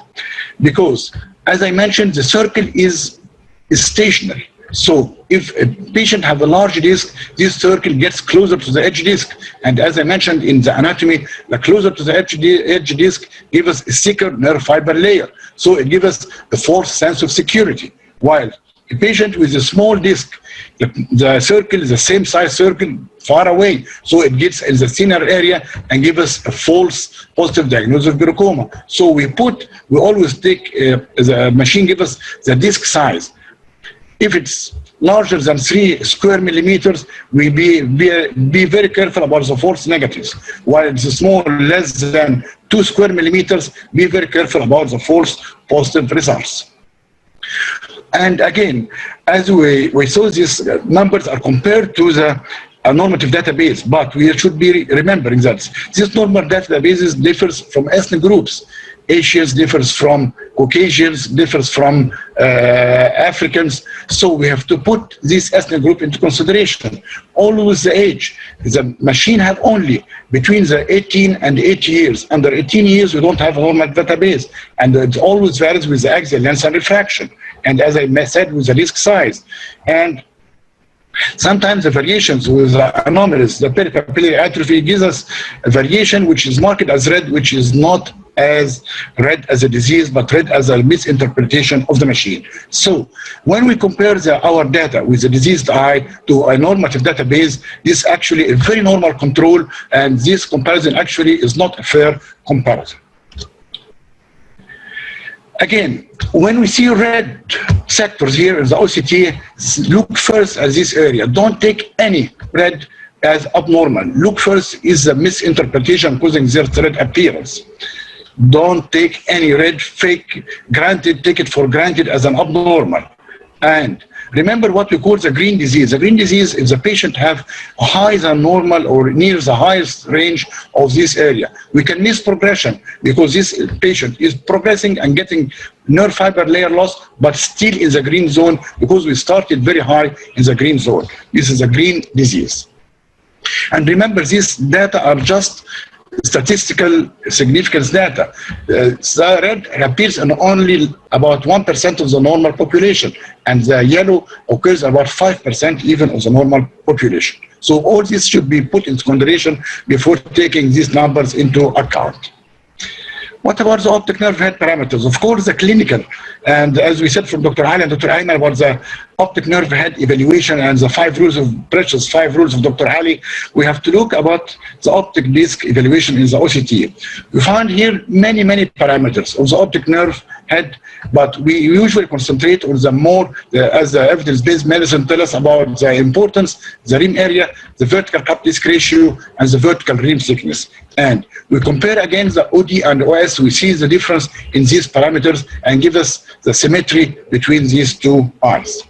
Because, as I mentioned, the circle is stationary. So if a patient has a large disc, this circle gets closer to the edge disc. And as I mentioned in the anatomy, the closer to the edge disc gives us a thicker nerve fiber layer. So it gives us a false sense of security. While a patient with a small disc, the circle is the same size circle far away. So it gets in the thinner area and gives us a false positive diagnosis of glaucoma. So we always take, the machine gives us the disc size. If it's larger than 3 square millimeters, we be very careful about the false negatives. While it's small, less than 2 square millimeters, be very careful about the false positive results. And again, as we saw, these numbers are compared to the normative database, but we should be remembering that these normal databases differs from ethnic groups. Asians differs from Caucasians, differs from Africans. So we have to put this ethnic group into consideration. Always the age. The machine have only between the 18 and 80 years. Under 18 years, we don't have a normal database. And it always varies with the axial length and refraction. And as I said, with the disc size. And sometimes the variations with anomalies, the peripapillary atrophy gives us a variation which is marked as red, which is not as red as a disease, but red as a misinterpretation of the machine. So when we compare our data with the diseased eye to a normative database, this is actually a very normal control, and this comparison actually is not a fair comparison. Again, when we see red sectors here in the OCT, look first at this area. Don't take any red as abnormal. Look first is the misinterpretation causing their red appearance. Don't take any red fake, granted, take it for granted as an abnormal. And remember what we call the green disease. The green disease is the patient have higher than normal or near the highest range of this area. We can miss progression because this patient is progressing and getting nerve fiber layer loss, but still in the green zone because we started very high in the green zone. This is a green disease. And remember, these data are just statistical significance data. The red appears in only about 1% of the normal population, and the yellow occurs about 5% even of the normal population. So all this should be put into consideration before taking these numbers into account. What about the optic nerve head parameters? Of course, the clinical, and as we said from Dr. Ali and Dr. Ayman about the optic nerve head evaluation and the 5 rules of precious 5 rules of Dr. Ali, we have to look about the optic disc evaluation in the OCT. We find here many parameters of the optic nerve head, but we usually concentrate on the more, as the evidence-based medicine tell us about the importance, the rim area, the vertical cup disc ratio, and the vertical rim thickness. And we compare again the OD and OS, we see the difference in these parameters and give us the symmetry between these two eyes.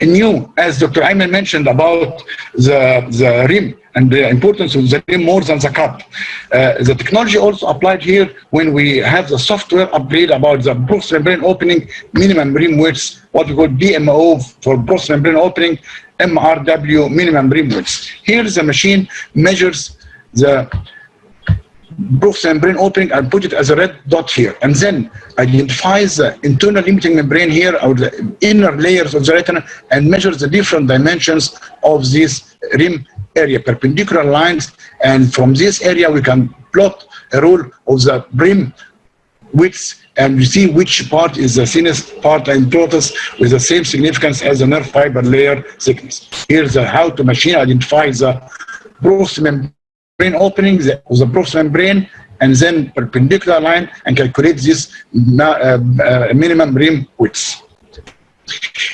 In new, as Dr. Ayman mentioned about the rim and the importance of the rim more than the cup. The technology also applied here when we have the software upgrade about the post-membrane opening minimum rim widths, what we call BMO for post-membrane opening, MRW minimum rim widths. Here the machine measures the post-membrane opening and put it as a red dot here, and then identifies the internal limiting membrane here or the inner layers of the retina and measures the different dimensions of this rim area, perpendicular lines, and from this area we can plot a rule of the rim width and we see which part is the thinnest part and plot us with the same significance as the nerve fiber layer thickness. Here's how to machine identify the post-membrane opening of the post-membrane and then perpendicular line and calculate this minimum rim width.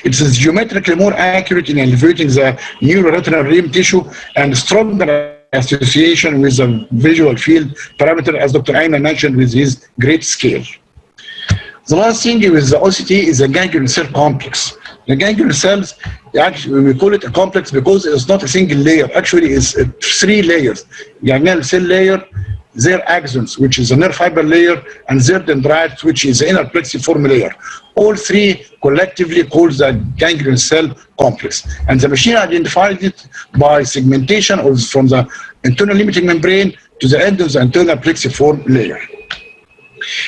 It is geometrically more accurate in evaluating the neuroretinal rim tissue and stronger association with the visual field parameter, as Dr. Ayman mentioned with his great scale. The last thing with the OCT is the ganglion cell complex. The ganglion cells, actually we call it a complex because it's not a single layer. Actually, it's 3 layers. Ganglion cell layer, their axons, which is the nerve fiber layer, and their dendrites, which is the inner plexiform layer. All 3 collectively called the ganglion cell complex. And the machine identified it by segmentation from the internal limiting membrane to the end of the internal plexiform layer.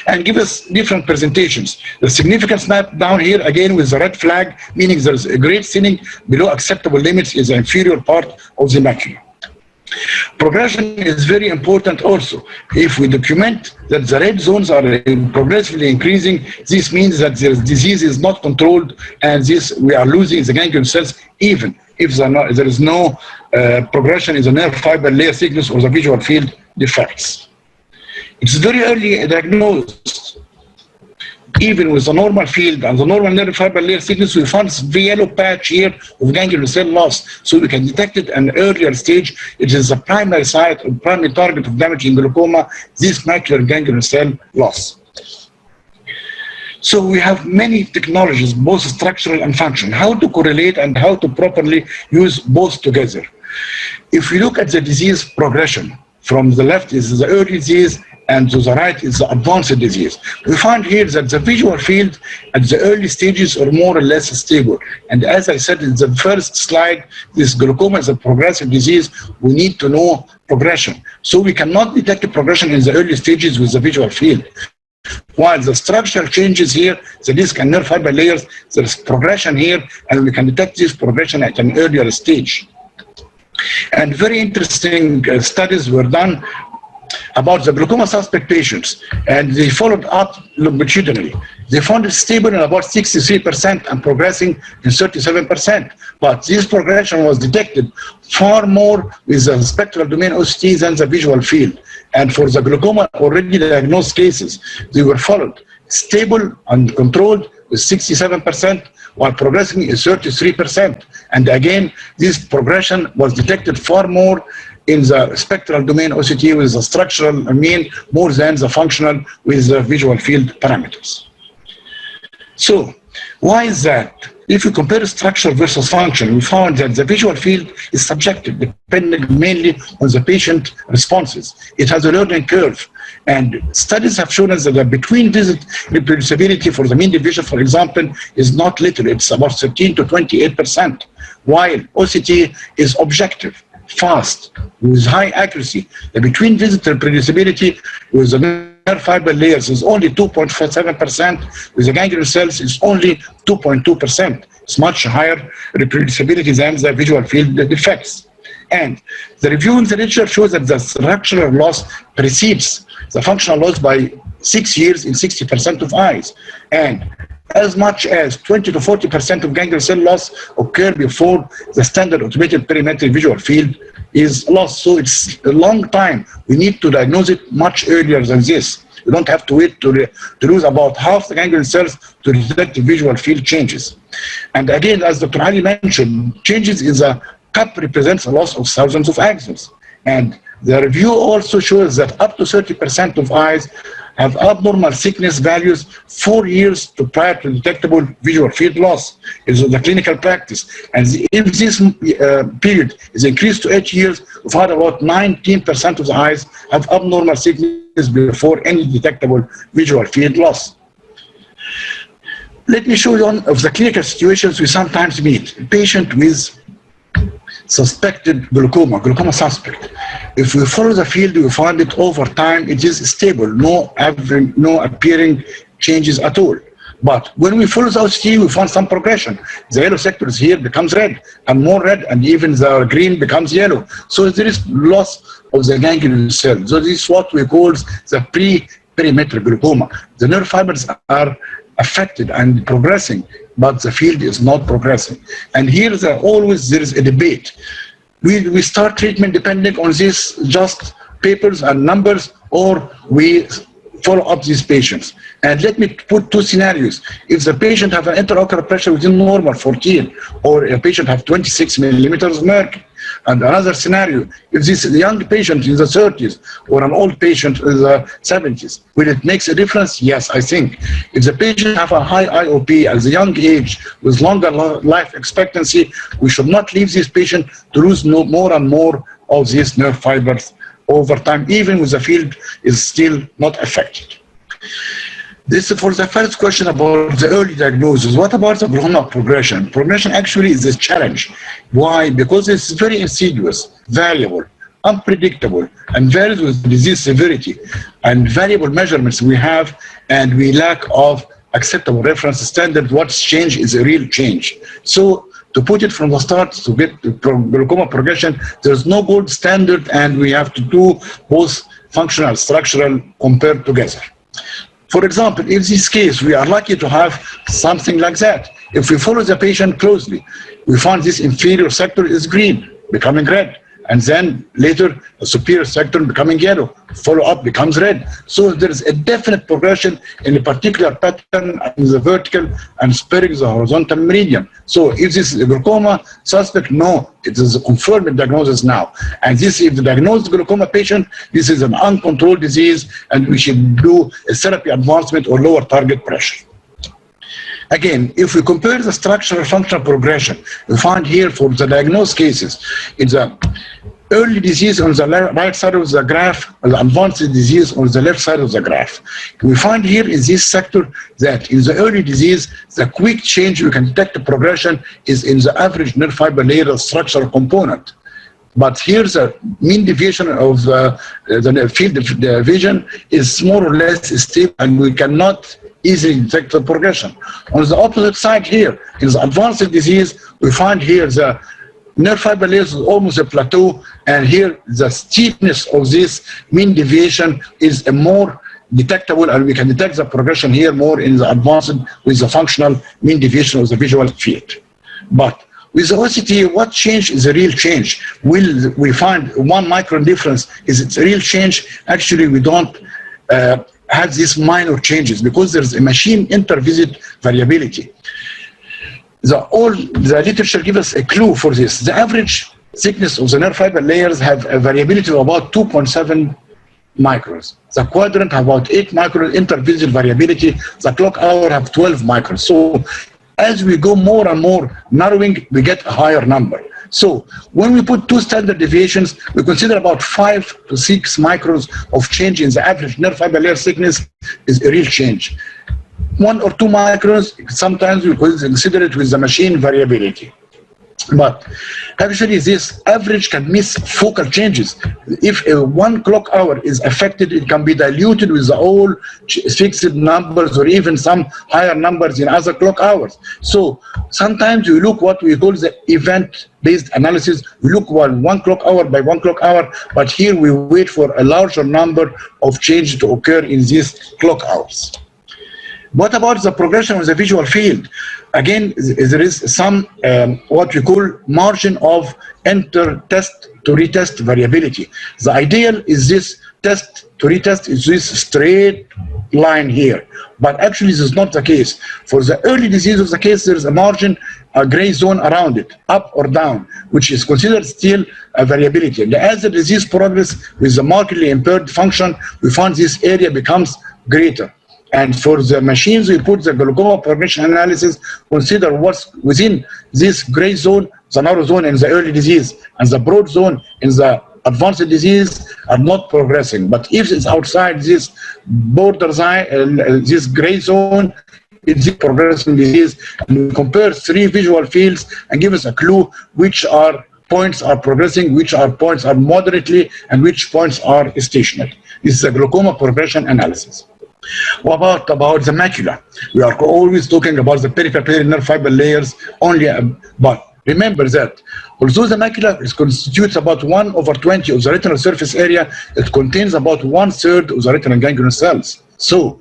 And give us different presentations. The significance map down here again with the red flag, meaning there's a great thinning below acceptable limits is the inferior part of the macula. Progression is very important also. If we document that the red zones are progressively increasing, this means that the disease is not controlled and we are losing the ganglion cells even if there is no progression in the nerve fiber layer thickness or the visual field defects. It's very early diagnosed. even with the normal field and the normal nerve fiber layer thickness, we found this yellow patch here of ganglion cell loss. So we can detect it at an earlier stage. It is the primary site or primary target of damage in glaucoma, this macular ganglion cell loss. So we have many technologies, both structural and functional, how to correlate and how to properly use both together. If we look at the disease progression, from the left is the early disease and to the right is the advanced disease. We find here that the visual field at the early stages are more or less stable. And as I said in the first slide, this glaucoma is a progressive disease. We need to know progression. So we cannot detect progression in the early stages with the visual field. While the structural changes here, the disc and nerve fiber layers, there is progression here, and we can detect this progression at an earlier stage. And very interesting studies were done about the glaucoma suspect patients, and they followed up longitudinally. They found it stable in about 63% and progressing in 37%. But this progression was detected far more with the spectral domain OCT than the visual field. And for the glaucoma already diagnosed cases, they were followed stable and controlled with 67%, while progressing is 33%. And again, this progression was detected far more in the spectral domain OCT with the structural mean more than the functional with the visual field parameters. So why is that? If you compare structure versus function, we found that the visual field is subjective, depending mainly on the patient responses. It has a learning curve. And studies have shown us that the between visit reproducibility for the mean deviation, for example, is not little. It's about 13 to 28%, while OCT is objective, fast, with high accuracy. The between visit reproducibility with the nerve fiber layers is only 2.47%, with the ganglion cells is only 2.2%. It's much higher reproducibility than the visual field defects. And the review in the literature shows that the structural loss precedes the functional loss by 6 years in 60% of eyes. And as much as 20 to 40% of ganglion cell loss occur before the standard automated perimetric visual field is lost. So it's a long time. We need to diagnose it much earlier than this. You don't have to wait to lose about half the ganglion cells to detect the visual field changes. And again, as Dr. Ali mentioned, changes in the cup represents a loss of thousands of axons. And the review also shows that up to 30% of eyes have abnormal thickness values 4 years prior to detectable visual field loss. Is the clinical practice. And if this period is increased to 8 years, we've had about 19% of the eyes have abnormal thickness before any detectable visual field loss. Let me show you one of the clinical situations we sometimes meet. A patient with suspected glaucoma suspect. If we follow the field, we find it over time, it is stable, no appearing changes at all. But when we follow the OCT, we find some progression. The yellow sectors here becomes red, and more red, and even the green becomes yellow. So there is loss of the ganglion cell. So this is what we call the pre-perimetric glaucoma. The nerve fibers are affected and progressing, but the field is not progressing. And here there is a debate. We start treatment depending on this just papers and numbers, or we follow up these patients. And let me put two scenarios. If the patient have an intraocular pressure within normal 14, or a patient have 26 millimeters of mercury. And another scenario, if this young patient in the 30s or an old patient in the 70s, will it make a difference? Yes, I think. If the patient have a high IOP at a young age with longer life expectancy, we should not leave this patient to lose more and more of these nerve fibers over time, even when the field is still not affected. This is for the first question about the early diagnosis. What about the glaucoma progression? Progression actually is a challenge. Why? Because it's very insidious, variable, unpredictable, and varies with disease severity. And variable measurements we have, and we lack of acceptable reference standard. What's changed is a real change. So to put it from the start, to get the glaucoma progression, there's no gold standard, and we have to do both functional and structural compared together. For example, in this case, we are lucky to have something like that. If we follow the patient closely, we find this inferior sector is green, becoming red, and then later the superior sector becoming yellow, follow up becomes red. So there is a definite progression in a particular pattern in the vertical and sparing the horizontal meridian. So if this is a glaucoma suspect, no, it is a confirmed diagnosis now. And this, if the diagnosed glaucoma patient, this is an uncontrolled disease, and we should do a therapy advancement or lower target pressure. Again, if we compare the structural functional progression, we find here for the diagnosed cases, it's a early disease on the right side of the graph, the advanced disease on the left side of the graph. We find here in this sector that in the early disease, the quick change we can detect the progression is in the average nerve fiber layer structural component. But here the mean deviation of the field of the vision is more or less stable, and we cannot easily detect the progression. On the opposite side here, in the advanced disease, we find here the nerve fiber layers is almost a plateau, and here the steepness of this mean deviation is a more detectable, and we can detect the progression here more in the advanced with the functional mean deviation of the visual field. But with the OCT, what change is a real change? Will we find 1 micron difference? Is it a real change? Actually, we don't have these minor changes because there's a machine inter-visit variability. The literature gives us a clue for this. The average thickness of the nerve fiber layers have a variability of about 2.7 microns. The quadrant have about 8 microns inter-visit variability. The clock hour have 12 microns. So as we go more and more narrowing, we get a higher number. So when we put 2 standard deviations, we consider about 5 to 6 microns of change in the average nerve fiber layer thickness is a real change. 1 or 2 microns, sometimes we consider it with the machine variability. But actually this average can miss focal changes. If a 1 clock hour is affected, it can be diluted with the all fixed numbers or even some higher numbers in other clock hours. So sometimes we look what we call the event-based analysis. We look 1 clock hour by 1 clock hour, but here we wait for a larger number of changes to occur in these clock hours. What about the progression of the visual field? Again, there is some what we call margin of enter-test to retest variability. The ideal is this test to retest is this straight line here, but actually this is not the case. For the early disease of the case, there is a margin, a gray zone around it, up or down, which is considered still a variability. And as the disease progresses with the markedly impaired function, we find this area becomes greater. And for the machines, we put the glaucoma progression analysis, consider what's within this gray zone, the narrow zone in the early disease, and the broad zone in the advanced disease are not progressing. But if it's outside this border zone, this gray zone, it's a progressing disease. And we compare 3 visual fields and give us a clue which points are progressing, which points are moderately, and which points are stationary. This is a glaucoma progression analysis. What about the macula? We are always talking about the peripheral nerve fiber layers only, but remember that although the macula constitutes about 1/20 of the retinal surface area, it contains about 1/3 of the retinal ganglion cells. So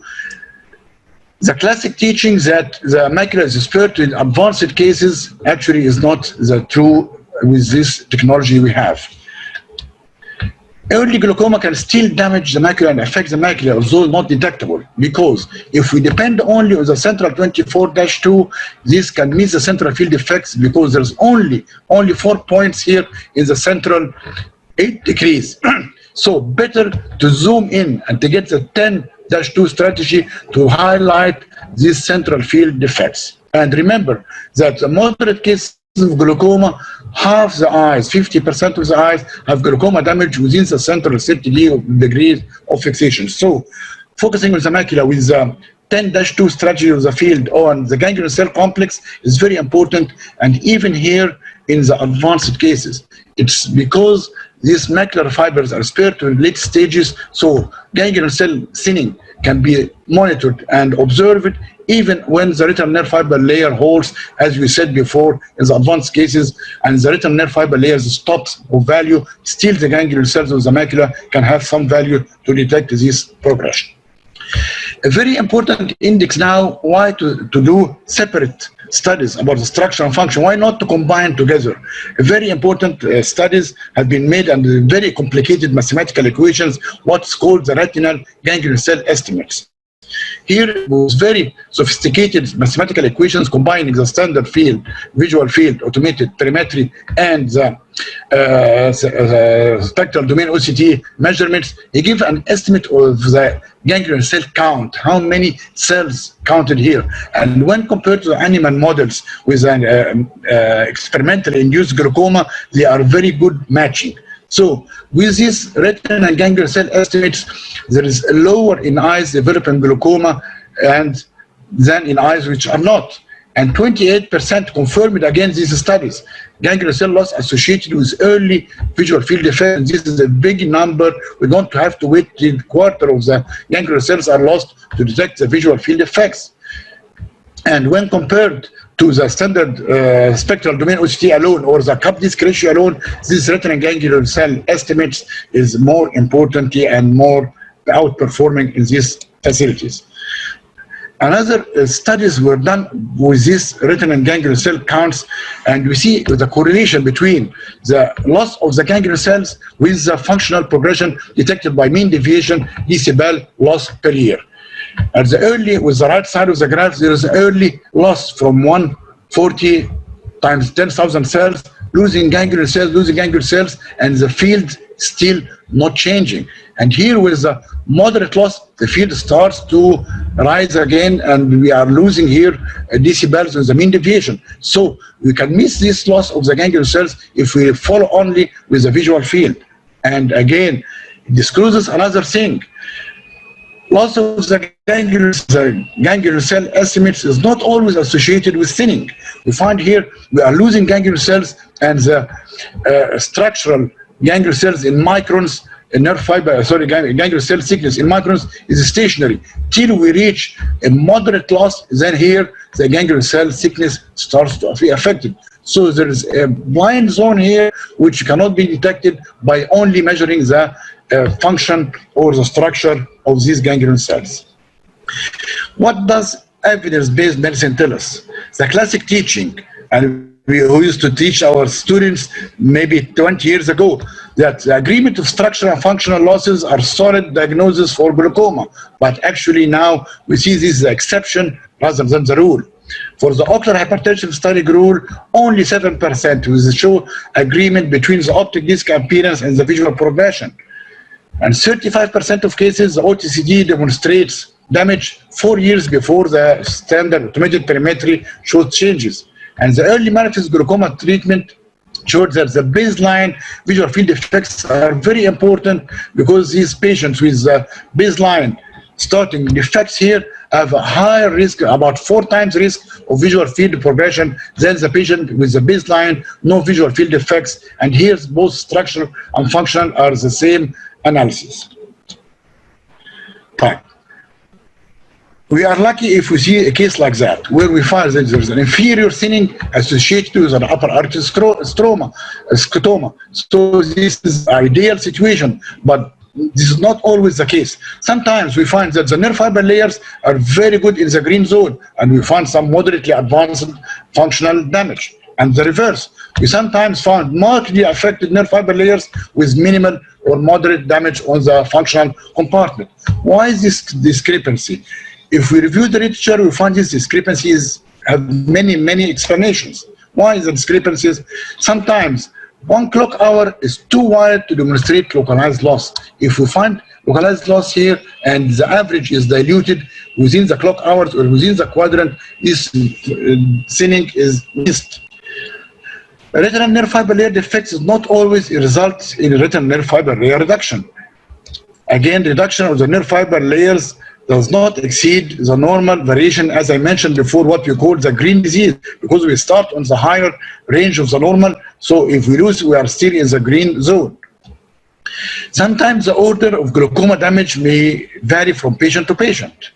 the classic teaching that the macula is spared in advanced cases actually is not the true with this technology we have. Early glaucoma can still damage the macula and affect the macula, although not detectable, because if we depend only on the central 24-2, this can miss the central field effects because there's only 4 points here in the central 8 degrees. So better to zoom in and to get the 10-2 strategy to highlight these central field defects. And remember that the moderate case of glaucoma, half the eyes, 50% of the eyes have glaucoma damage within the central 30 degrees of fixation. So focusing on the macula with the 10-2 strategy of the field on the ganglion cell complex is very important. And even here in the advanced cases, it's because these macular fibers are spared to late stages, so ganglion cell thinning can be monitored and observed even when the retinal nerve fiber layer holds, as we said before, in the advanced cases, and the retinal nerve fiber layers stops of value, still the ganglion cells of the macula can have some value to detect this progression. A very important index now, why to do separate studies about the structure and function. Why not to combine together? Very important studies have been made and very complicated mathematical equations, what's called the retinal ganglion cell estimates. Here was very sophisticated mathematical equations combining the standard field, visual field, automated perimetry, and the spectral domain OCT measurements. He gives an estimate of the ganglion cell count, how many cells counted here. And when compared to the animal models with an experimentally induced glaucoma, they are very good matching. So with these retinal and ganglion cell estimates, there is a lower in eyes developing glaucoma and than in eyes which are not. And 28% confirmed against these studies. Ganglion cell loss associated with early visual field defect. This is a big number. We don't have to wait till a quarter of the ganglion cells are lost to detect the visual field effects. And when compared to the standard spectral domain OCT alone or the cup disc ratio alone, this retinal ganglion cell estimates is more importantly and more outperforming in these facilities. Another studies were done with these retinal ganglion cell counts, and we see the correlation between the loss of the ganglion cells with the functional progression detected by mean deviation decibel loss per year. At the early, with the right side of the graph, there is early loss from 140 times 10,000 cells, losing ganglion cells, and the field still not changing. And here with the moderate loss, the field starts to rise again, and we are losing here decibels in the mean deviation. So we can miss this loss of the ganglion cells if we follow only with the visual field. And again, it discloses another thing. Loss of the ganglion cell estimates is not always associated with thinning. We find here we are losing ganglion cells, and the structural ganglion cells in microns, nerve fiber, ganglion cell thickness in microns is stationary till we reach a moderate loss. Then here the ganglion cell thickness starts to be affected. So there is a blind zone here which cannot be detected by only measuring the function or the structure of these ganglion cells. What does evidence-based medicine tell us? The classic teaching, and we used to teach our students maybe 20 years ago, that the agreement of structural and functional losses are solid diagnosis for glaucoma. But actually now we see this is the exception rather than the rule. For the ocular hypertension study rule, only 7% will show agreement between the optic disc appearance and the visual progression. And 35% of cases, the OTCD demonstrates damage 4 years before the standard automated perimetry shows changes. And the early manifest glaucoma treatment showed that the baseline visual field effects are very important, because these patients with baseline starting defects here have a higher risk, about 4 times risk of visual field progression than the patient with the baseline no visual field effects. And here both structural and functional are the same analysis. Right. We are lucky if we see a case like that, where we find that there's an inferior thinning associated with an upper artery scotoma. So this is an ideal situation, but this is not always the case. Sometimes we find that the nerve fiber layers are very good in the green zone, and we find some moderately advanced functional damage. And the reverse, we sometimes found markedly affected nerve fiber layers with minimal or moderate damage on the functional compartment. Why is this discrepancy? If we review the literature, we find these discrepancies have many explanations. Why is the discrepancies? Sometimes 1 clock hour is too wide to demonstrate localized loss. If we find localized loss here and the average is diluted within the clock hours or within the quadrant, this thinning is missed. Retinal nerve fiber layer defects is not always a result in retinal nerve fiber layer reduction. Again, reduction of the nerve fiber layers does not exceed the normal variation, as I mentioned before, what we call the green disease, because we start on the higher range of the normal. So if we lose, we are still in the green zone. Sometimes the order of glaucoma damage may vary from patient to patient.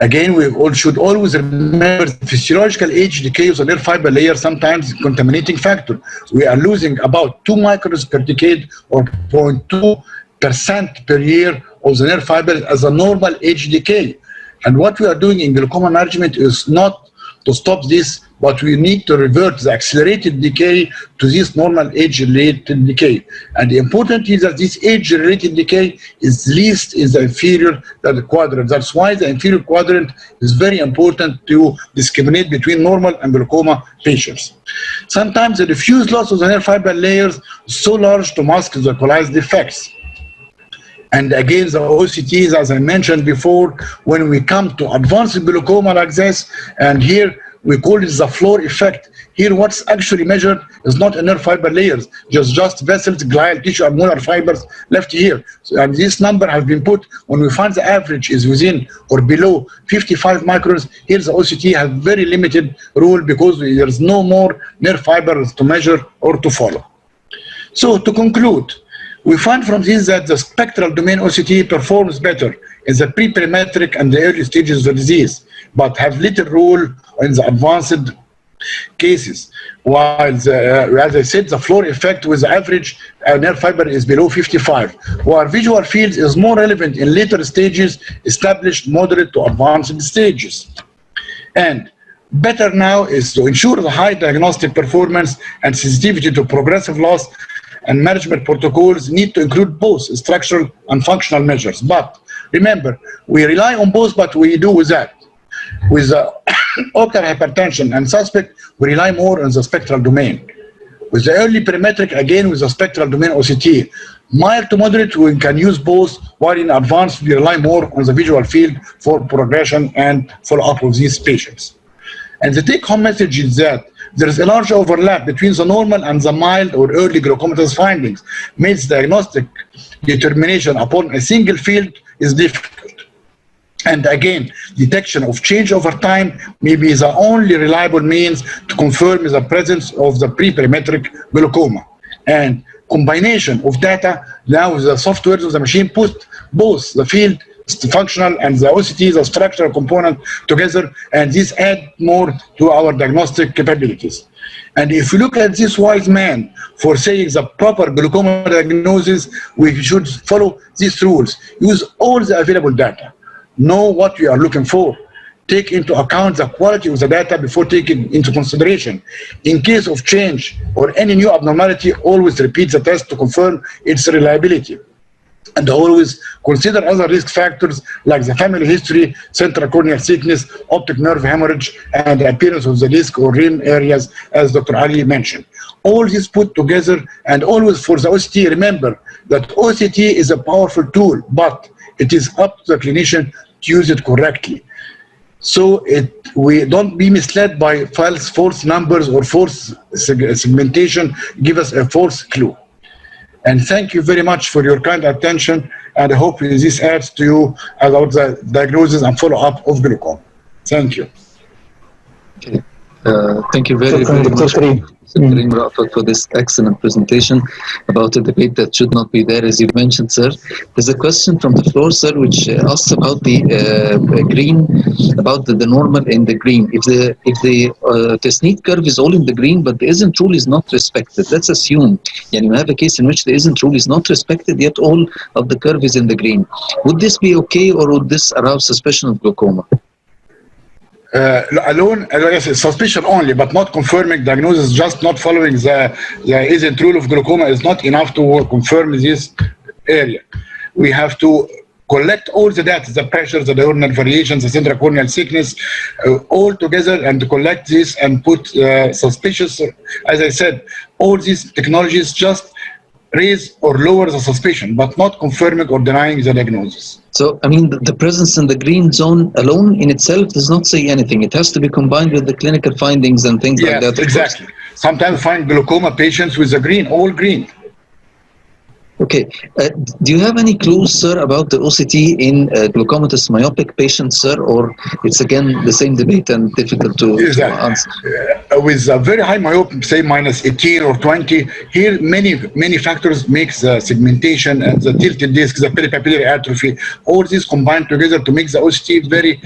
Again, we should always remember the physiological age decay of the nerve fiber layer, sometimes contaminating factor. We are losing about 2 microns per decade or 0.2% per year of the nerve fibers as a normal age decay. And what we are doing in glaucoma management is not to stop this, but we need to revert the accelerated decay to this normal age-related decay. And the important is that this age-related decay is least in the inferior quadrant. That's why the inferior quadrant is very important to discriminate between normal and glaucoma patients. Sometimes the diffuse loss of the nerve fiber layers is so large to mask the localized effects. And again, the OCTs, as I mentioned before, when we come to advanced glaucoma like this, and here we call it the floor effect. Here, what's actually measured is not nerve fiber layers, just vessels, glial tissue, and molar fibers left here. So, and this number has been put when we find the average is within or below 55 microns. Here, the OCT has very limited rule because there's no more nerve fibers to measure or to follow. So, to conclude, we find from this that the spectral domain OCT performs better in the pre-perimetric and the early stages of the disease, but have little role in the advanced cases. While, as I said, the floor effect with the average nerve fiber is below 55, while visual field is more relevant in later stages, established moderate to advanced stages. And better now is to ensure the high diagnostic performance and sensitivity to progressive loss, and management protocols need to include both structural and functional measures. But remember, we rely on both, but we do with that. With ocular hypertension and suspect, we rely more on the spectral domain. With the early perimetric, again with the spectral domain OCT. Mild to moderate, we can use both, while in advanced, we rely more on the visual field for progression and follow-up of these patients. And the take-home message is that there is a large overlap between the normal and the mild or early glaucomatous findings. Makes diagnostic determination upon a single field is difficult. And again, detection of change over time may be the only reliable means to confirm the presence of the pre-perimetric glaucoma. And combination of data now with the software of the machine put both the field functional and the OCT, the structural component together, and this add more to our diagnostic capabilities. And if you look at this wise man for saying the proper glaucoma diagnosis, we should follow these rules. Use all the available data. Know what we are looking for. Take into account the quality of the data before taking into consideration. In case of change or any new abnormality, always repeat the test to confirm its reliability. And always consider other risk factors like the family history, central corneal thickness, optic nerve hemorrhage, and the appearance of the disc or rim areas, as Dr. Ali mentioned. All this put together, and always for the OCT, remember that OCT is a powerful tool, but it is up to the clinician to use it correctly. So we don't be misled by false numbers or false segmentation, give us a false clue. And thank you very much for your kind attention, and I hope this adds to you about the diagnosis and follow-up of glaucoma. Thank you. Okay. Thank you very much, Karim, Raafat, for this excellent presentation about a debate that should not be there, as you mentioned, sir. There's a question from the floor, sir, which asks about the green, about the normal in the green. If the technique curve is all in the green, but the isn't rule is not respected, let's assume you have a case in which the isn't rule is not respected, yet all of the curve is in the green. Would this be okay, or would this arouse suspicion of glaucoma? Alone, yes, suspicion only, but not confirming diagnosis, just not following the isn't rule of glaucoma is not enough to confirm this area. We have to collect all the data, the pressure, the diurnal variations, the central corneal thickness, all together, and collect this and put suspicious, as I said, all these technologies just raise or lower the suspicion, but not confirming or denying the diagnosis. So, I mean, the presence in the green zone alone in itself does not say anything. It has to be combined with the clinical findings and things like that. Exactly. Sometimes find glaucoma patients with the green, all green. Okay. Do you have any clues, sir, about the OCT in glaucomatous myopic patients, sir, or it's again the same debate and difficult to answer? With a very high myopia, say minus 18 or 20, here many factors make the segmentation and the tilted disc, the peripapillary atrophy, all these combined together to make the OCT very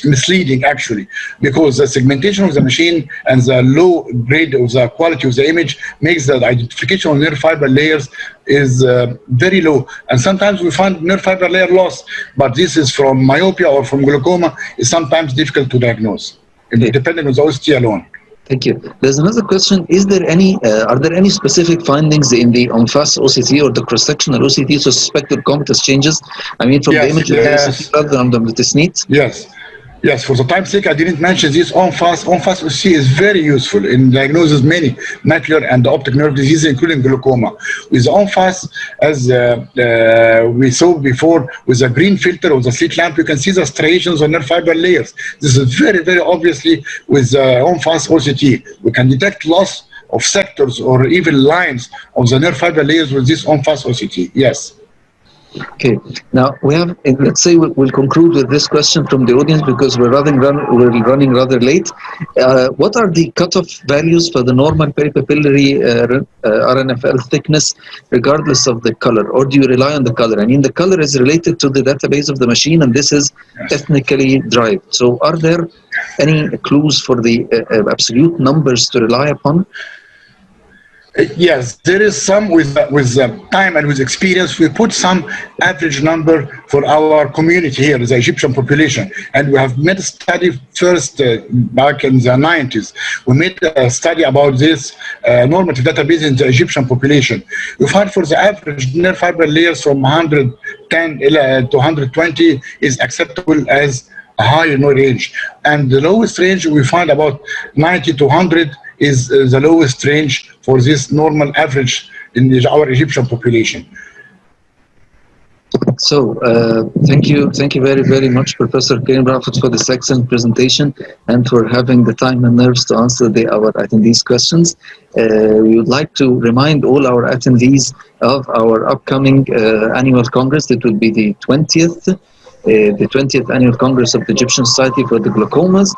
misleading, actually, because the segmentation of the machine and the low grade of the quality of the image makes the identification of nerve fiber layers is very low, and sometimes we find nerve fiber layer loss, but this is from myopia or from glaucoma is sometimes difficult to diagnose. depending on the OCT alone. Thank you. There's another question. Is there any, are there any specific findings in the en-face OCT or the cross-sectional OCT to suspect glaucomatous changes? I mean, from the image of the OCT rather than the SNEET? Yes. Yes, for the time's sake, I didn't mention this en-face. En-face OCT is very useful in diagnosis many macular and optic nerve diseases, including glaucoma. With en-face, as we saw before, with a green filter or the slit lamp, you can see the striations on nerve fiber layers. This is very, very obviously with en-face OCT. We can detect loss of sectors or even lines of the nerve fiber layers with this en-face OCT. Yes. Okay, now we have, let's say we'll conclude with this question from the audience because we're running rather late. What are the cutoff values for the normal peripapillary RNFL thickness regardless of the color, or do you rely on the color? I mean, the color is related to the database of the machine and this is ethnically derived. So are there any clues for the absolute numbers to rely upon? Yes, there is some with time and with experience. We put some average number for our community here, the Egyptian population. And we have made a study first back in the 90s. We made a study about this normative database in the Egyptian population. We find for the average nerve fiber layers from 110 to 120 is acceptable as a high range. And the lowest range we find about 90 to 100 is the lowest range for this normal average in our Egyptian population. So thank you very, very much, Professor Karim Raafat, for this excellent presentation and for having the time and nerves to answer our attendees' questions. We would like to remind all our attendees of our upcoming annual Congress. It will be the 20th Annual Congress of the Egyptian Society for the Glaucomas.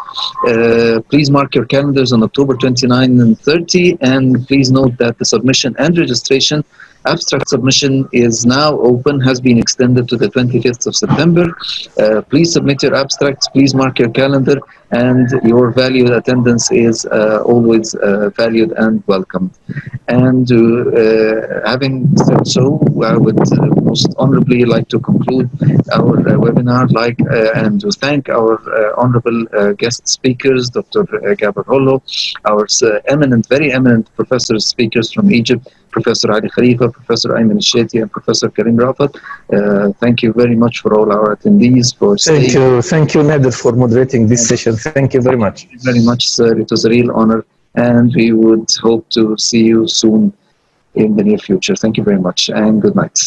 Please mark your calendars on October 29 and 30, and please note that the submission and registration, abstract submission is now open, has been extended to the 25th of September. Please submit your abstracts, please mark your calendar, and your valued attendance is always valued and welcomed. And having said so, I would most honorably like to conclude our webinar and to thank our honorable guest speakers, Dr. Gabor Hollo, our very eminent professors, speakers from Egypt, Professor Ali Khalifa, Professor Ayman Elshiaty, and Professor Karim Raafat. Thank you very much for all our attendees for staying. Thank you, Nader, for moderating this session. Thank you very much. Thank you very much, sir. It was a real honor, and we would hope to see you soon in the near future. Thank you very much, and good night.